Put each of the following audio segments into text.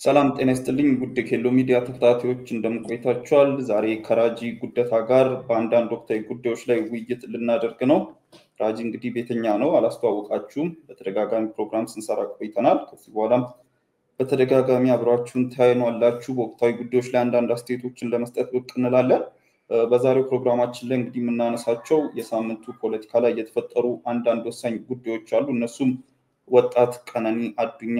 ሰላም ጤና ይስጥልኝ ውድ ኬሎ ሚዲያ ተከታታዮች እንደምን ቆይታችኋል? ዛሬ ከራጂ ጉደታ ጋር በአንዳንድ ወቅታዊ ጉዳዮች ላይ ውይይት ልናደርግ ነው። ራጂ እንግዲህ ቤተኛ ነው፣ አላስተዋወቃችሁም። በተደጋጋሚ ፕሮግራም ስንሰራ ቆይተናል። ከዚህ በኋላም በተደጋጋሚ አብራችሁን ታዩናላችሁ። በወቅታዊ ጉዳዮች ላይ አንዳንድ አስተያየቶችን ለመስጠት ብቅ እንላለን። በዛሬው ፕሮግራማችን ላይ እንግዲህ የምናነሳቸው የሳምንቱ ፖለቲካ ላይ የተፈጠሩ አንዳንድ ወሳኝ ጉዳዮች አሉ። እነሱም ወጣት ቀነኒ አዱኛ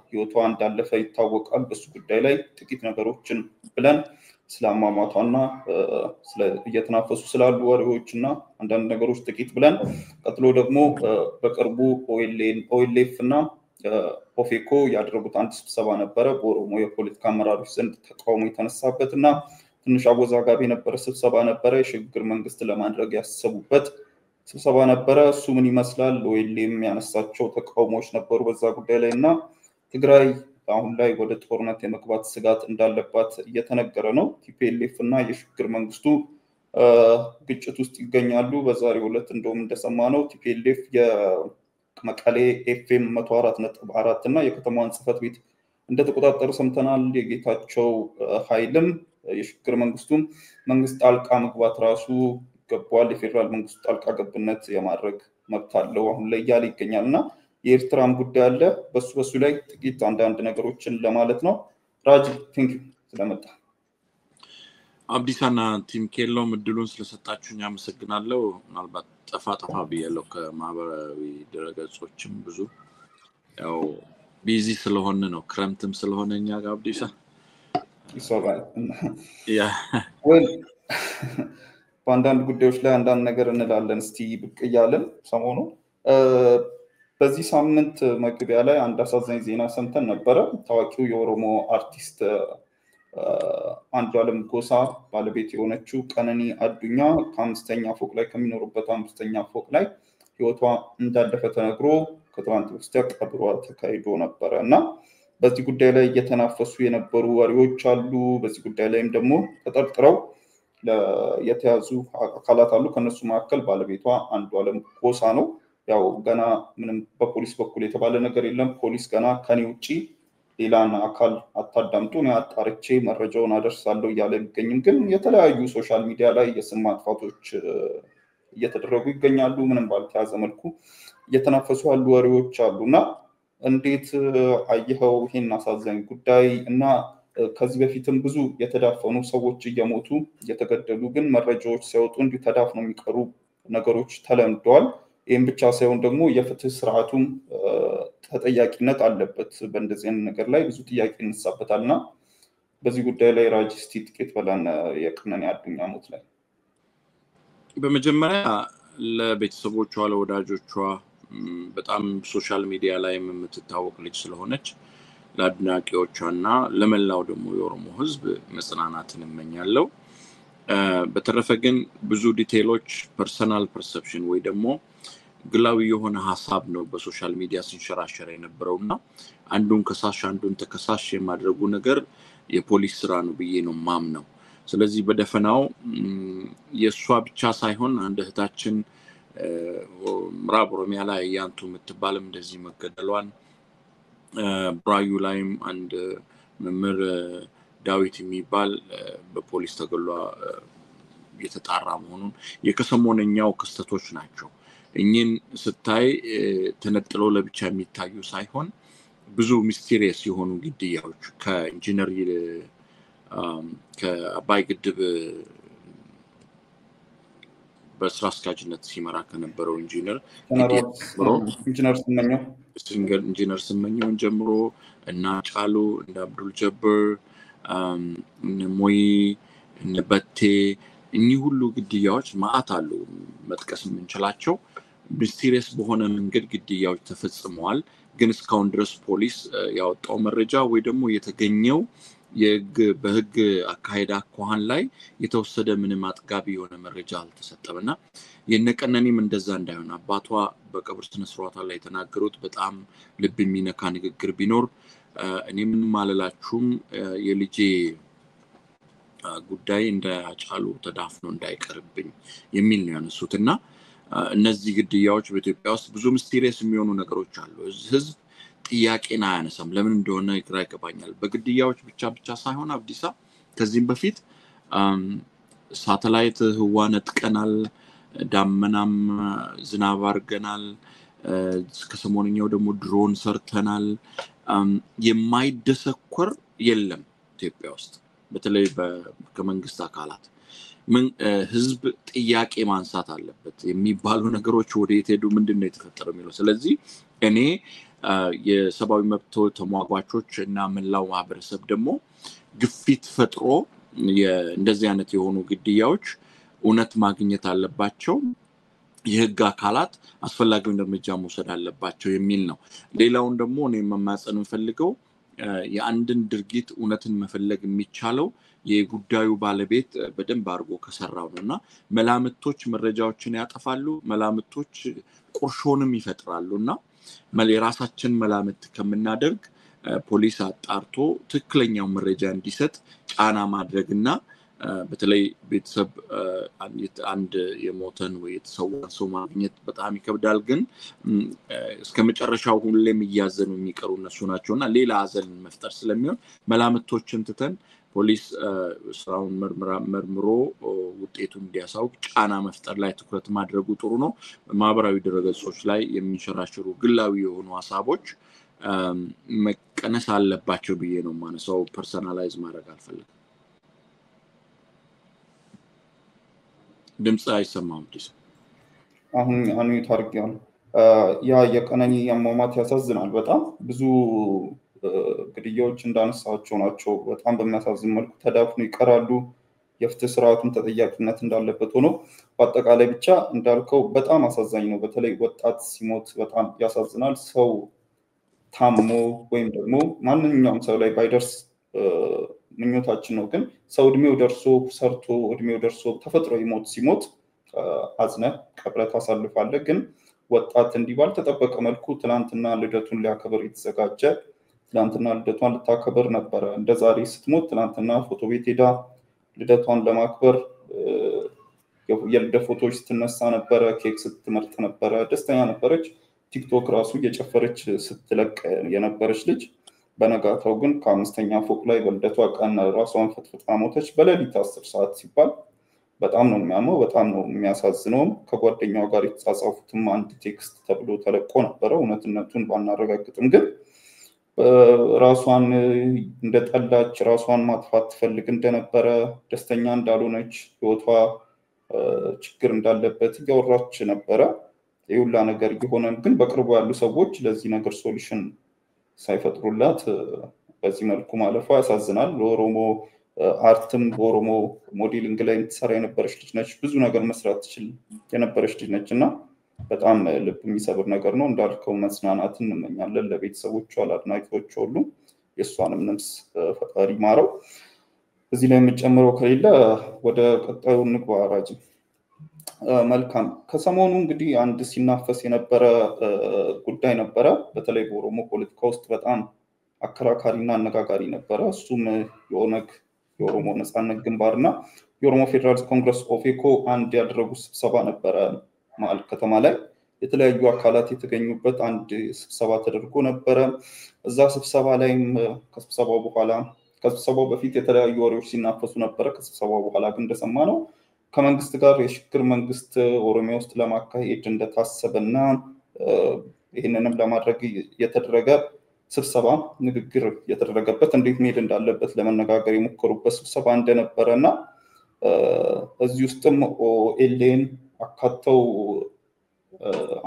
ህይወቷ እንዳለፈ ይታወቃል። በሱ ጉዳይ ላይ ጥቂት ነገሮችን ብለን ስለ አሟሟቷና እየተናፈሱ ስላሉ ወሬዎች እና አንዳንድ ነገሮች ጥቂት ብለን ቀጥሎ ደግሞ በቅርቡ ኦኤልኤፍ እና ኦፌኮ ያደረጉት አንድ ስብሰባ ነበረ። በኦሮሞ የፖለቲካ አመራሮች ዘንድ ተቃውሞ የተነሳበት እና ትንሽ አወዛጋቢ የነበረ ስብሰባ ነበረ። የሽግግር መንግስት ለማድረግ ያሰቡበት ስብሰባ ነበረ። እሱ ምን ይመስላል? ኦኤልኤም ያነሳቸው ተቃውሞዎች ነበሩ በዛ ጉዳይ ላይ እና ትግራይ አሁን ላይ ወደ ጦርነት የመግባት ስጋት እንዳለባት እየተነገረ ነው። ቲፒኤልኤፍ እና የሽግግር መንግስቱ ግጭት ውስጥ ይገኛሉ። በዛሬው ዕለት እንደውም እንደሰማነው ቲፒኤልኤፍ የመቀሌ ኤፍኤም 104.4 እና የከተማዋን ጽህፈት ቤት እንደተቆጣጠሩ ሰምተናል። የጌታቸው ኃይልም የሽግግር መንግስቱም መንግስት ጣልቃ መግባት ራሱ ገባዋል፣ የፌደራል መንግስቱ ጣልቃ ገብነት የማድረግ መብት አለው አሁን ላይ እያለ ይገኛል እና የኤርትራም ጉዳይ አለ። በሱ ላይ ጥቂት አንዳንድ ነገሮችን ለማለት ነው። ራጂ ቲንክ ስለመጣ አብዲሳና ቲም ኬሎም እድሉን ስለሰጣችሁኝ አመሰግናለሁ። ምናልባት ጠፋ ብያለሁ ከማህበራዊ ድረገጾችም ብዙ ያው ቢዚ ስለሆነ ነው፣ ክረምትም ስለሆነ እኛ ጋር አብዲሳ ይሰራል በአንዳንድ ጉዳዮች ላይ አንዳንድ ነገር እንላለን። እስቲ ብቅ እያለን ሰሞኑ በዚህ ሳምንት መግቢያ ላይ አንድ አሳዛኝ ዜና ሰምተን ነበረ። ታዋቂው የኦሮሞ አርቲስት አንዱዓለም ጎሳ ባለቤት የሆነችው ቀነኒ አዱኛ ከአምስተኛ ፎቅ ላይ ከሚኖሩበት አምስተኛ ፎቅ ላይ ህይወቷ እንዳለፈ ተነግሮ ከትናንት በስቲያ ቀብሯ ተካሂዶ ነበረ እና በዚህ ጉዳይ ላይ እየተናፈሱ የነበሩ ወሬዎች አሉ። በዚህ ጉዳይ ላይም ደግሞ ተጠርጥረው የተያዙ አካላት አሉ። ከነሱ መካከል ባለቤቷ አንዱዓለም ጎሳ ነው። ያው ገና ምንም በፖሊስ በኩል የተባለ ነገር የለም። ፖሊስ ገና ከኔ ውጪ ሌላን አካል አታዳምጡ፣ እኔ አጣርቼ መረጃውን አደርሳለሁ እያለ ቢገኝም ግን የተለያዩ ሶሻል ሚዲያ ላይ የስም ማጥፋቶች እየተደረጉ ይገኛሉ። ምንም ባልተያዘ መልኩ እየተናፈሱ ያሉ ወሬዎች አሉና እንዴት አየኸው ይሄን አሳዛኝ ጉዳይ? እና ከዚህ በፊትም ብዙ የተዳፈኑ ሰዎች እየሞቱ እየተገደሉ ግን መረጃዎች ሳይወጡ እንዲሁ ተዳፍነው የሚቀሩ ነገሮች ተለምደዋል። ይህም ብቻ ሳይሆን ደግሞ የፍትህ ስርዓቱም ተጠያቂነት አለበት። በእንደዚህ አይነት ነገር ላይ ብዙ ጥያቄ ይነሳበታል እና በዚህ ጉዳይ ላይ ራጂ እስቲ ጥቂት በለን የቀነኒ አዱኛ ሞት ላይ። በመጀመሪያ ለቤተሰቦቿ ለወዳጆቿ በጣም ሶሻል ሚዲያ ላይ የምትታወቅ ልጅ ስለሆነች ለአድናቂዎቿና ለመላው ደግሞ የኦሮሞ ህዝብ መጽናናትን እመኛለሁ። በተረፈ ግን ብዙ ዲቴሎች ፐርሰናል ፐርሰፕሽን ወይ ደግሞ ግላዊ የሆነ ሐሳብ ነው በሶሻል ሚዲያ ሲንሸራሸር የነበረውና አንዱን ከሳሽ አንዱን ተከሳሽ የማድረጉ ነገር የፖሊስ ስራ ነው ብዬ ነው ማምነው። ስለዚህ በደፈናው የሷ ብቻ ሳይሆን አንድ እህታችን ምዕራብ ኦሮሚያ ላይ ያንቱ የምትባልም እንደዚህ መገደሏን፣ ብራዩ ላይም አንድ መምህር ዳዊት የሚባል በፖሊስ ተገሏ የተጣራ መሆኑን የከሰሞነኛው ክስተቶች ናቸው። እኚህን ስታይ ተነጥለው ለብቻ የሚታዩ ሳይሆን ብዙ ሚስቴሪየስ የሆኑ ግድያዎች ከኢንጂነር ከአባይ ግድብ በስራ አስኪያጅነት ሲመራ ከነበረው ኢንጂነር ስመኘውን ጀምሮ እና ጫሉ እና አብዱል ጀበር ሞይ እና በቴ እኚህ ሁሉ ግድያዎች ማአት አሉ መጥቀስ የምንችላቸው። ሚስቴሪየስ በሆነ መንገድ ግድያዎች ተፈጽመዋል። ግን እስካሁን ድረስ ፖሊስ ያወጣው መረጃ ወይ ደግሞ የተገኘው በህግ አካሄድ አኳኋን ላይ የተወሰደ ምንም አጥጋቢ የሆነ መረጃ አልተሰጠምና የነቀነኒም እንደዛ እንዳይሆን አባቷ በቀብር ስነ ስርዓቷ ላይ የተናገሩት በጣም ልብ የሚነካ ንግግር ቢኖር እኔ ምን ማለላችሁም የልጄ ጉዳይ እንዳጫሉ ተዳፍኖ እንዳይቀርብኝ የሚል ነው ያነሱትና እነዚህ ግድያዎች በኢትዮጵያ ውስጥ ብዙ ሚስቴሪየስ የሚሆኑ ነገሮች አሉ። ህዝብ ጥያቄን አያነሳም። ለምን እንደሆነ ግራ ይገባኛል። በግድያዎች ብቻ ሳይሆን አብዲሳ ከዚህም በፊት ሳተላይት ህዋ ነጥቀናል፣ ዳመናም ዝናብ አድርገናል፣ ከሰሞንኛው ደግሞ ድሮን ሰርተናል። የማይደሰኮር የለም ኢትዮጵያ ውስጥ በተለይ ከመንግስት አካላት ህዝብ ጥያቄ ማንሳት አለበት የሚባሉ ነገሮች ወዴት ሄዱ ምንድነው የተፈጠረው የሚለው። ስለዚህ እኔ የሰብአዊ መብት ተሟጋቾች እና መላው ማህበረሰብ ደግሞ ግፊት ፈጥሮ እንደዚህ አይነት የሆኑ ግድያዎች እውነት ማግኘት አለባቸው፣ የህግ አካላት አስፈላጊውን እርምጃ መውሰድ አለባቸው የሚል ነው። ሌላውን ደግሞ እኔ መማጸን እንፈልገው የአንድን ድርጊት እውነትን መፈለግ የሚቻለው የጉዳዩ ባለቤት በደንብ አድርጎ ከሰራው ነውና መላምቶች መረጃዎችን ያጠፋሉ፣ መላምቶች ቁርሾንም ይፈጥራሉና የራሳችን መላምት ከምናደርግ ፖሊስ አጣርቶ ትክክለኛው መረጃ እንዲሰጥ ጫና ማድረግና በተለይ ቤተሰብ አንድ የሞተን ወይ የተሰዋን ሰው ማግኘት በጣም ይከብዳል። ግን እስከመጨረሻው ሁሌም እያዘኑ የሚቀሩ እነሱ ናቸውና ሌላ አዘን መፍጠር ስለሚሆን መላምቶችን ትተን ፖሊስ ስራውን መርምሮ ውጤቱን እንዲያሳውቅ ጫና መፍጠር ላይ ትኩረት ማድረጉ ጥሩ ነው። ማህበራዊ ድረገጾች ላይ የሚንሸራሸሩ ግላዊ የሆኑ ሐሳቦች መቀነስ አለባቸው ብዬ ነው ማነሳው። ፐርሰናላይዝ ማድረግ አልፈልግም። ድምጽ አይሰማም ዲስ አሁን ታርጊያል ያ የቀነኒ ያሟሟት ያሳዝናል። በጣም ብዙ ግድያዎች እንዳነሳቸው ናቸው። በጣም በሚያሳዝን መልኩ ተዳፍኖ ይቀራሉ። የፍትህ ስርዓቱን ተጠያቂነት እንዳለበት ሆኖ በአጠቃላይ ብቻ እንዳልከው በጣም አሳዛኝ ነው። በተለይ ወጣት ሲሞት በጣም ያሳዝናል። ሰው ታሞ ወይም ደግሞ ማንኛውም ሰው ላይ ባይደርስ ምኞታችን ነው። ግን ሰው እድሜው ደርሶ ሰርቶ እድሜው ደርሶ ተፈጥሮ ይሞት ሲሞት አዝነ ቀብረ ታሳልፋለህ። ግን ወጣት እንዲባል ተጠበቀ መልኩ ትላንትና ልደቱን ሊያከብር የተዘጋጀ ትላንትና ልደቷን ልታከብር ነበረ። እንደዛሬ ስትሞት ትላንትና ፎቶ ቤት ሄዳ ልደቷን ለማክበር የልደት ፎቶዎች ስትነሳ ነበረ፣ ኬክ ስትመርጥ ነበረ፣ ደስተኛ ነበረች። ቲክቶክ ራሱ እየጨፈረች ስትለቅ የነበረች ልጅ በነጋታው ግን ከአምስተኛ ፎቅ ላይ በልደቷ ቀን ራሷን ፍትፍታ ሞተች። በሌሊት 10 ሰዓት ሲባል በጣም ነው የሚያመው፣ በጣም ነው የሚያሳዝነው። ከጓደኛው ጋር የተጻጻፉትም አንድ ቴክስት ተብሎ ተለቆ ነበረ። እውነትነቱን ባናረጋግጥም ግን ራሷን እንደጠላች ራሷን ማጥፋት ትፈልግ እንደነበረ ደስተኛ እንዳልሆነች ህይወቷ ችግር እንዳለበት እያወራች ነበረ። የሁላ ነገር ይሆናል። ግን በቅርቡ ያሉ ሰዎች ለዚህ ነገር ሶሉሽን ሳይፈጥሩላት በዚህ መልኩ ማለፏ ያሳዝናል። ለኦሮሞ አርትም በኦሮሞ ሞዴሊንግ ላይ የምትሰራ የነበረች ልጅ ነች። ብዙ ነገር መስራት ትችል የነበረች ልጅ ነች እና በጣም ልብ የሚሰብር ነገር ነው። እንዳልከው መጽናናትን እንመኛለን ለቤተሰቦቿ፣ ለአድናቂዎቿ ሁሉ። የእሷንም ነፍስ ፈጣሪ ማረው። እዚህ ላይ የምጨምረው ከሌለ ወደ ቀጣዩ እንግባ። ራጂ መልካም። ከሰሞኑ እንግዲህ አንድ ሲናፈስ የነበረ ጉዳይ ነበረ። በተለይ በኦሮሞ ፖለቲካ ውስጥ በጣም አከራካሪና አነጋጋሪ ነበረ። እሱም የኦሮሞ ነጻነት ግንባርና የኦሮሞ ፌዴራሊስት ኮንግረስ ኦፌኮ አንድ ያደረጉት ስብሰባ ነበረ። መሀል ከተማ ላይ የተለያዩ አካላት የተገኙበት አንድ ስብሰባ ተደርጎ ነበረ። እዛ ስብሰባ ላይም ከስብሰባው በፊት የተለያዩ ወሬዎች ሲናፈሱ ነበረ። ከስብሰባው በኋላ ግን እንደሰማነው ከመንግስት ጋር የሽግግር መንግስት ኦሮሚያ ውስጥ ለማካሄድ እንደታሰበና ይህንንም ለማድረግ የተደረገ ስብሰባ ንግግር የተደረገበት እንዴት መሄድ እንዳለበት ለመነጋገር የሞከሩበት ስብሰባ እንደነበረና እዚህ ውስጥም ኦኤልኤን አካተው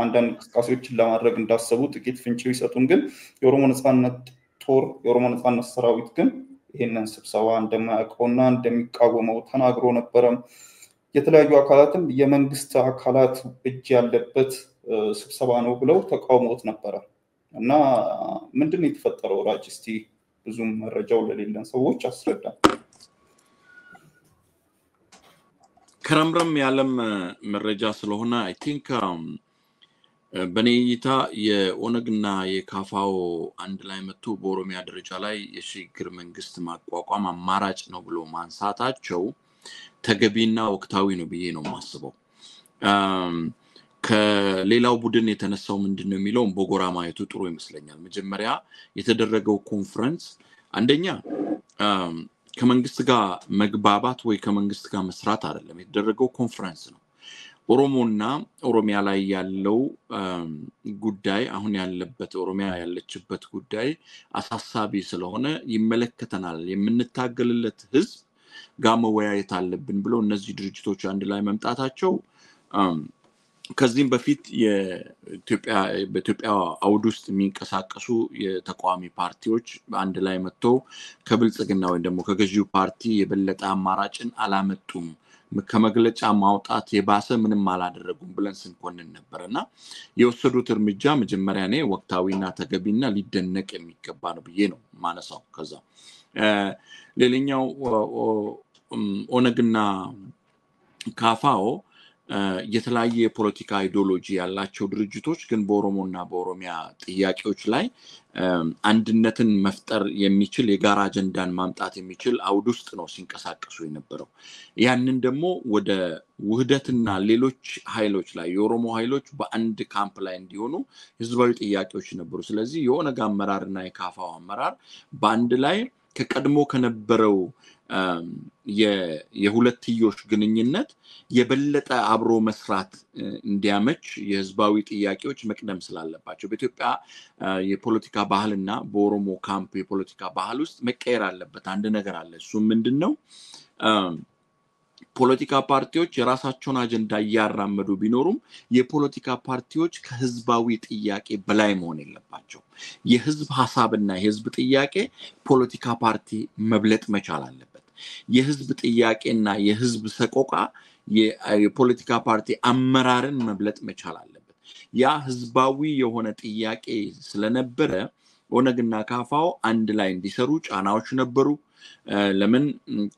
አንዳንድ እንቅስቃሴዎችን ለማድረግ እንዳሰቡ ጥቂት ፍንጭ ቢሰጡም ግን የኦሮሞ ነጻነት ጦር የኦሮሞ ነጻነት ሰራዊት ግን ይህንን ስብሰባ እንደማያውቀውና እንደሚቃወመው ተናግሮ ነበረ። የተለያዩ አካላትም የመንግስት አካላት እጅ ያለበት ስብሰባ ነው ብለው ተቃውሞት ነበረ እና ምንድነው የተፈጠረው? ራጅ እስቲ ብዙም መረጃው ለሌለን ሰዎች አስረዳ። ከረምረም ያለም መረጃ ስለሆነ አይ ቲንክ በኔይታ የኦነግና የካፋው አንድ ላይ መጥቶ በኦሮሚያ ደረጃ ላይ የሽግግር መንግስት ማቋቋም አማራጭ ነው ብሎ ማንሳታቸው ተገቢና ወቅታዊ ነው ብዬ ነው ማስበው። ከሌላው ቡድን የተነሳው ምንድነው የሚለው በጎራ ማየቱ ጥሩ ይመስለኛል። መጀመሪያ የተደረገው ኮንፈረንስ አንደኛ ከመንግስት ጋር መግባባት ወይ ከመንግስት ጋር መስራት አይደለም፣ የተደረገው ኮንፈረንስ ነው። ኦሮሞና ኦሮሚያ ላይ ያለው ጉዳይ አሁን ያለበት ኦሮሚያ ያለችበት ጉዳይ አሳሳቢ ስለሆነ ይመለከተናል፣ የምንታገልለት ህዝብ ጋር መወያየት አለብን ብለው እነዚህ ድርጅቶች አንድ ላይ መምጣታቸው ከዚህም በፊት በኢትዮጵያ አውድ ውስጥ የሚንቀሳቀሱ የተቋሚ ፓርቲዎች አንድ ላይ መጥተው ከብልጽግና ወይ ደግሞ ከገዢው ፓርቲ የበለጠ አማራጭን አላመጡም፣ ከመግለጫ ማውጣት የባሰ ምንም አላደረጉም ብለን ስንኮንን ነበርና የወሰዱት እርምጃ መጀመሪያ ነው ወቅታዊና ተገቢና ሊደነቅ የሚገባ ነው ብዬ ነው ማነሳው። ከዛ ሌላኛው ኦነግና ካፋኦ የተለያየ የፖለቲካ አይዲዮሎጂ ያላቸው ድርጅቶች ግን በኦሮሞና በኦሮሚያ ጥያቄዎች ላይ አንድነትን መፍጠር የሚችል የጋራ አጀንዳን ማምጣት የሚችል አውድ ውስጥ ነው ሲንቀሳቀሱ የነበረው። ያንን ደግሞ ወደ ውህደትና ሌሎች ኃይሎች ላይ የኦሮሞ ኃይሎች በአንድ ካምፕ ላይ እንዲሆኑ ህዝባዊ ጥያቄዎች ነበሩ። ስለዚህ የኦነግ አመራርና የካፋው አመራር በአንድ ላይ ከቀድሞ ከነበረው የሁለትዮሽ ግንኙነት የበለጠ አብሮ መስራት እንዲያመች የህዝባዊ ጥያቄዎች መቅደም ስላለባቸው በኢትዮጵያ የፖለቲካ ባህልና በኦሮሞ ካምፕ የፖለቲካ ባህል ውስጥ መቀየር አለበት አንድ ነገር አለ። እሱ ምንድነው? ፖለቲካ ፓርቲዎች የራሳቸውን አጀንዳ ያራመዱ ቢኖሩም የፖለቲካ ፓርቲዎች ከህዝባዊ ጥያቄ በላይ መሆን የለባቸው። የህዝብ ሐሳብና የህዝብ ጥያቄ ፖለቲካ ፓርቲ መብለጥ መቻል አለበት። የህዝብ ጥያቄና የህዝብ ሰቆቃ የፖለቲካ ፓርቲ አመራርን መብለጥ መቻል አለበት። ያ ህዝባዊ የሆነ ጥያቄ ስለነበረ ኦነግና ካፋው አንድ ላይ እንዲሰሩ ጫናዎች ነበሩ። ለምን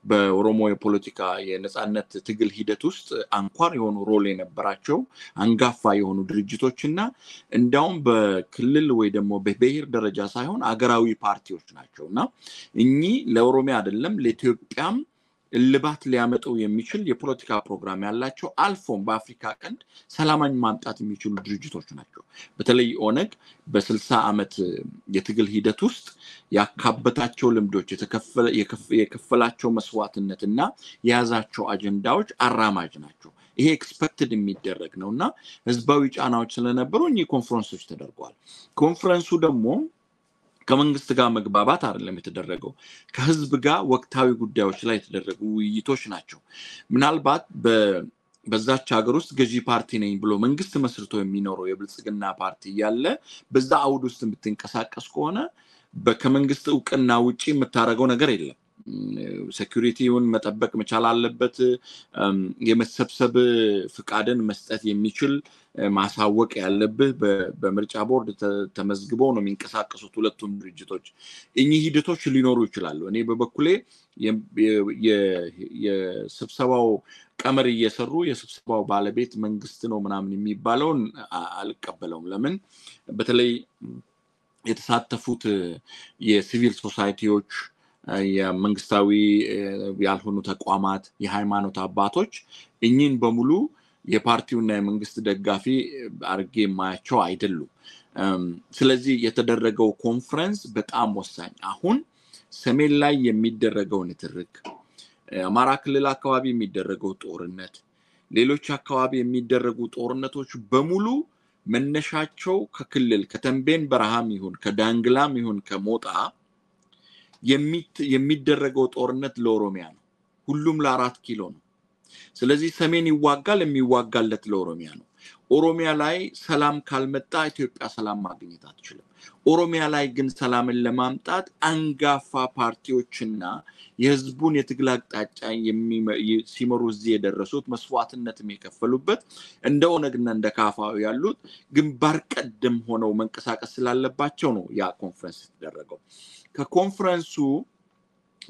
በኦሮሞ የፖለቲካ የነጻነት ትግል ሂደት ውስጥ አንኳር የሆኑ ሮል የነበራቸው አንጋፋ የሆኑ ድርጅቶችና እንዳውም በክልል ወይ ደግሞ በብሔር ደረጃ ሳይሆን አገራዊ ፓርቲዎች ናቸውና እኚህ ለኦሮሚያ አይደለም ለኢትዮጵያም ልባት ሊያመጡ የሚችል የፖለቲካ ፕሮግራም ያላቸው አልፎም በአፍሪካ ቀንድ ሰላማዊ ማምጣት የሚችሉ ድርጅቶች ናቸው። በተለይ ኦነግ በ60 ዓመት የትግል ሂደት ውስጥ ያካበታቸው ልምዶች የከፈላቸው መስዋዕትነትና የያዛቸው አጀንዳዎች አራማጅ ናቸው። ይሄ ኤክስፔክትድ የሚደረግ ነውና ህዝባዊ ጫናዎች ስለነበሩ እኚህ ኮንፈረንሶች ተደርገዋል። ኮንፈረንሱ ደግሞ ከመንግስት ጋር መግባባት አይደለም የተደረገው፣ ከህዝብ ጋር ወቅታዊ ጉዳዮች ላይ የተደረጉ ውይይቶች ናቸው። ምናልባት በዛች ሀገር ውስጥ ገዢ ፓርቲ ነኝ ብሎ መንግስት መስርቶ የሚኖረው የብልጽግና ፓርቲ ያለ በዛ አውድ ውስጥ የምትንቀሳቀስ ከሆነ ከመንግስት ዕውቅና ውጪ የምታረገው ነገር የለም። ሴኩሪቲውን መጠበቅ መቻል አለበት። የመሰብሰብ ፍቃድን መስጠት የሚችል ማሳወቅ ያለብህ በምርጫ ቦርድ ተመዝግበው ነው የሚንቀሳቀሱት ሁለቱም ድርጅቶች። እኚህ ሂደቶች ሊኖሩ ይችላሉ። እኔ በበኩሌ የስብሰባው ቀመር እየሰሩ የስብሰባው ባለቤት መንግስት ነው ምናምን የሚባለውን አልቀበለውም። ለምን በተለይ የተሳተፉት የሲቪል ሶሳይቲዎች የመንግስታዊ ያልሆኑ ተቋማት የሃይማኖት አባቶች እኚህን በሙሉ የፓርቲውና የመንግስት ደጋፊ አርጌ ማያቸው አይደሉም። ስለዚህ የተደረገው ኮንፈረንስ በጣም ወሳኝ አሁን ሰሜን ላይ የሚደረገው ንትርክ አማራ ክልል አካባቢ የሚደረገው ጦርነት ሌሎች አካባቢ የሚደረጉ ጦርነቶች በሙሉ መነሻቸው ከክልል ከተንቤን በረሃም ይሁን ከዳንግላም ይሁን ከሞጣ የሚደረገው ጦርነት ለኦሮሚያ ነው። ሁሉም ለ4 ኪሎ ነው። ስለዚህ ሰሜን ይዋጋል የሚዋጋለት ለኦሮሚያ ነው። ኦሮሚያ ላይ ሰላም ካልመጣ ኢትዮጵያ ሰላም ማግኘት አትችልም። ኦሮሚያ ላይ ግን ሰላምን ለማምጣት አንጋፋ ፓርቲዎችና የህዝቡን የትግል አቅጣጫ ሲመሩ እዚህ የደረሱት መስዋዕትነትም የከፈሉበት እንደ ኦነግና እንደ ካፋው ያሉት ግንባር ቀደም ሆነው መንቀሳቀስ ስላለባቸው ነው ያ ኮንፈረንስ ተደረገው።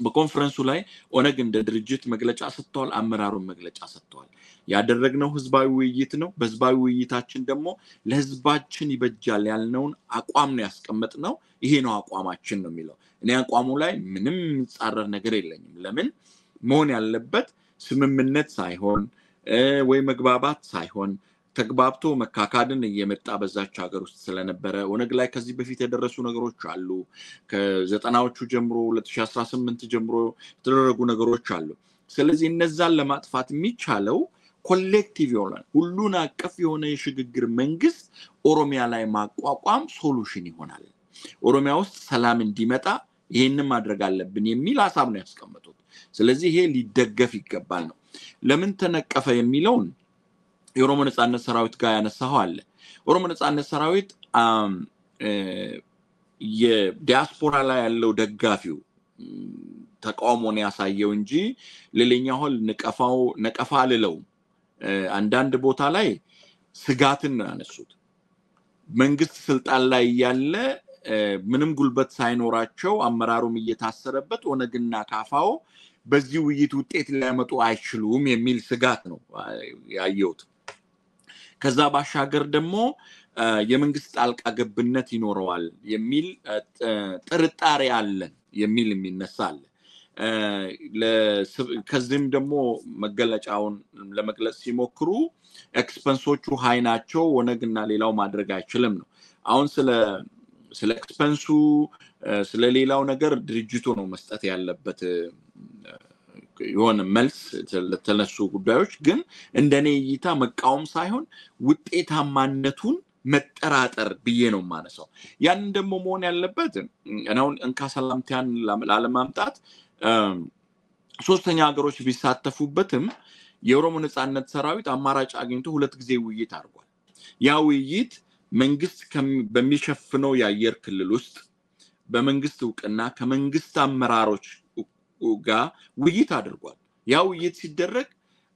በኮንፈረንሱ ላይ ኦነግ እንደ ድርጅት መግለጫ ሰጥቷል፣ አመራሩን መግለጫ ሰጥቷል። ያደረግነው ህዝባዊ ውይይት ነው። በህዝባዊ ውይይታችን ደግሞ ለህዝባችን ይበጃል ያልነውን አቋም ነው ያስቀመጥነው። ይሄ ነው አቋማችን ነው የሚለው። እኔ አቋሙ ላይ ምንም የሚጻረር ነገር የለኝም። ለምን መሆን ያለበት ስምምነት ሳይሆን ወይ መግባባት ሳይሆን ተግባብቶ መካካድን እየመጣ በዛች ሀገር ውስጥ ስለነበረ ኦነግ ላይ ከዚህ በፊት የደረሱ ነገሮች አሉ ከ90ዎቹ ጀምሮ 2018 ጀምሮ የተደረጉ ነገሮች አሉ ስለዚህ እነዛን ለማጥፋት የሚቻለው ኮሌክቲቭ የሆነ ሁሉን አቀፍ የሆነ የሽግግር መንግስት ኦሮሚያ ላይ ማቋቋም ሶሉሽን ይሆናል ኦሮሚያ ውስጥ ሰላም እንዲመጣ ይሄንን ማድረግ አለብን የሚል ሐሳብ ነው ያስቀመጡት ስለዚህ ይሄ ሊደገፍ ይገባል ነው ለምን ተነቀፈ የሚለውን የኦሮሞ ነጻነት ሰራዊት ጋር ያነሳው አለ ኦሮሞ ነጻነት ሰራዊት የዲያስፖራ ላይ ያለው ደጋፊው ተቃውሞን ያሳየው እንጂ ለሌላኛው ነቀፋ አልለው አንዳንድ ቦታ ላይ ስጋትን ያነሱት መንግስት ስልጣን ላይ ያለ ምንም ጉልበት ሳይኖራቸው አመራሩም እየታሰረበት ኦነግና ካፋው በዚህ ውይይት ውጤት ሊያመጡ አይችሉም የሚል ስጋት ነው ያየውት ከዛ ባሻገር ደግሞ የመንግስት ጣልቃ ገብነት ይኖረዋል የሚል ጥርጣሬ አለ የሚል የሚነሳል ከዚህም ደግሞ መገለጫውን ለመግለጽ ሲሞክሩ ኤክስፐንሶቹ ሃይ ናቸው ኦነግና ሌላው ማድረግ አይችልም ነው አሁን ስለ ኤክስፐንሱ ስለ ሌላው ነገር ድርጅቱ ነው መስጠት ያለበት የሆነ መልስ ለተነሱ ጉዳዮች ግን እንደኔ እይታ መቃወም ሳይሆን ውጤታማነቱን መጠራጠር ብዬ ነው ማነሳው ያን ደግሞ መሆን ያለበት አሁን እንካሰላምቲያን ላለማምጣት ሶስተኛ ሀገሮች ቢሳተፉበትም የኦሮሞ ነጻነት ሰራዊት አማራጭ አግኝቶ ሁለት ጊዜ ውይይት አድርጓል ያ ውይይት መንግስት በሚሸፍነው የአየር ክልል ውስጥ በመንግስት ዕውቅና ከመንግስት አመራሮች ጋር ውይይት አድርጓል ያ ውይይት ሲደረግ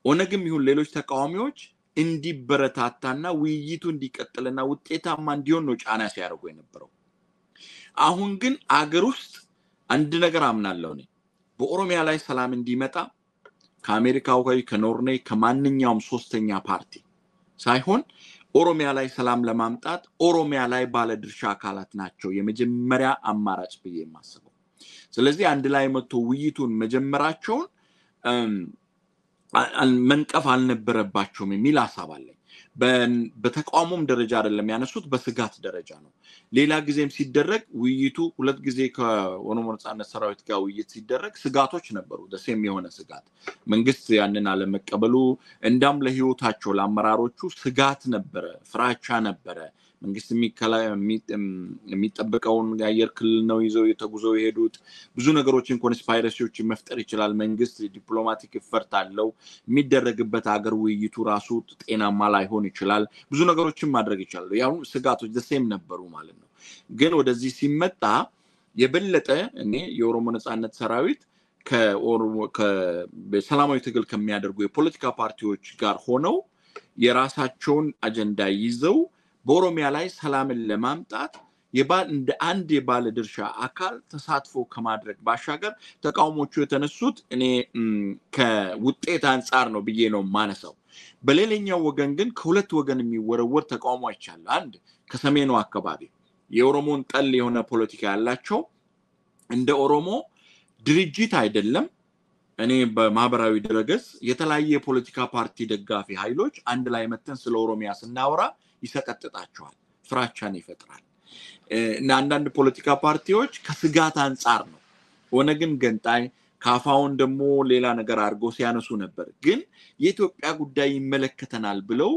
ኦነግም ይሁን ሌሎች ተቃዋሚዎች እንዲበረታታና ውይይቱ እንዲቀጥልና ውጤታማ እንዲሆን ነው ጫና ሲያደርጉ የነበረው አሁን ግን አገር ውስጥ አንድ ነገር አምናለሁ ነው በኦሮሚያ ላይ ሰላም እንዲመጣ ከአሜሪካው ጋር ከኖርዌይ ከማንኛውም ሶስተኛ ፓርቲ ሳይሆን ኦሮሚያ ላይ ሰላም ለማምጣት ኦሮሚያ ላይ ባለድርሻ አካላት ናቸው የመጀመሪያ አማራጭ ብዬ ማስበው ስለዚህ አንድ ላይ መጥቶ ውይይቱን መጀመራቸውን መንቀፍ አልነበረባቸውም የሚል ሐሳብ አለኝ በተቃውሞም ደረጃ አይደለም ያነሱት በስጋት ደረጃ ነው ሌላ ጊዜም ሲደረግ ውይይቱ ሁለት ጊዜ ከኦሮሞ ነጻነት ሰራዊት ጋር ውይይት ሲደረግ ስጋቶች ነበሩ ደሴም የሆነ ስጋት መንግስት ያንን አለመቀበሉ እንዳም ለህይወታቸው ለአመራሮቹ ስጋት ነበረ ፍራቻ ነበረ መንግስት የሚጠበቀውን የአየር ክልል ነው ይዘው የተጉዘው የሄዱት ብዙ ነገሮችን ኮንስፓይረሲዎችን መፍጠር ይችላል መንግስት ዲፕሎማቲክ ኢፈርት አለው የሚደረግበት ሀገር ውይይቱ ራሱ ጤናማ ላይሆን ይችላል ብዙ ነገሮችን ማድረግ ይችላል ያው ስጋቶች ደሴም ነበሩ ማለት ነው ግን ወደዚህ ሲመጣ የበለጠ እኔ የኦሮሞ ነጻነት ሰራዊት በሰላማዊ ትግል ከሚያደርጉ የፖለቲካ ፓርቲዎች ጋር ሆነው የራሳቸውን አጀንዳ ይዘው በኦሮሚያ ላይ ሰላምን ለማምጣት እንደ አንድ የባለ ድርሻ አካል ተሳትፎ ከማድረግ ባሻገር ተቃውሞቹ የተነሱት እኔ ከውጤት አንፃር ነው ብዬ ነው ማነሳው በሌላኛው ወገን ግን ከሁለት ወገን የሚወረወር ተቃውሞ አይቻል አንድ ከሰሜኑ አካባቢ የኦሮሞን ጠል የሆነ ፖለቲካ ያላቸው እንደ ኦሮሞ ድርጅት አይደለም እኔ በማህበራዊ ድረገጽ የተለያየ ፖለቲካ ፓርቲ ደጋፊ ኃይሎች አንድ ላይ መተን ስለ ኦሮሚያ ስናወራ ይሰቀጥጣቸዋል ፍራቻን ይፈጥራል እና አንዳንድ ፖለቲካ ፓርቲዎች ከስጋት አንፃር ነው ኦነግን ገንጣይ ካፋውን ደግሞ ሌላ ነገር አድርጎ ሲያነሱ ነበር ግን የኢትዮጵያ ጉዳይ ይመለከተናል ብለው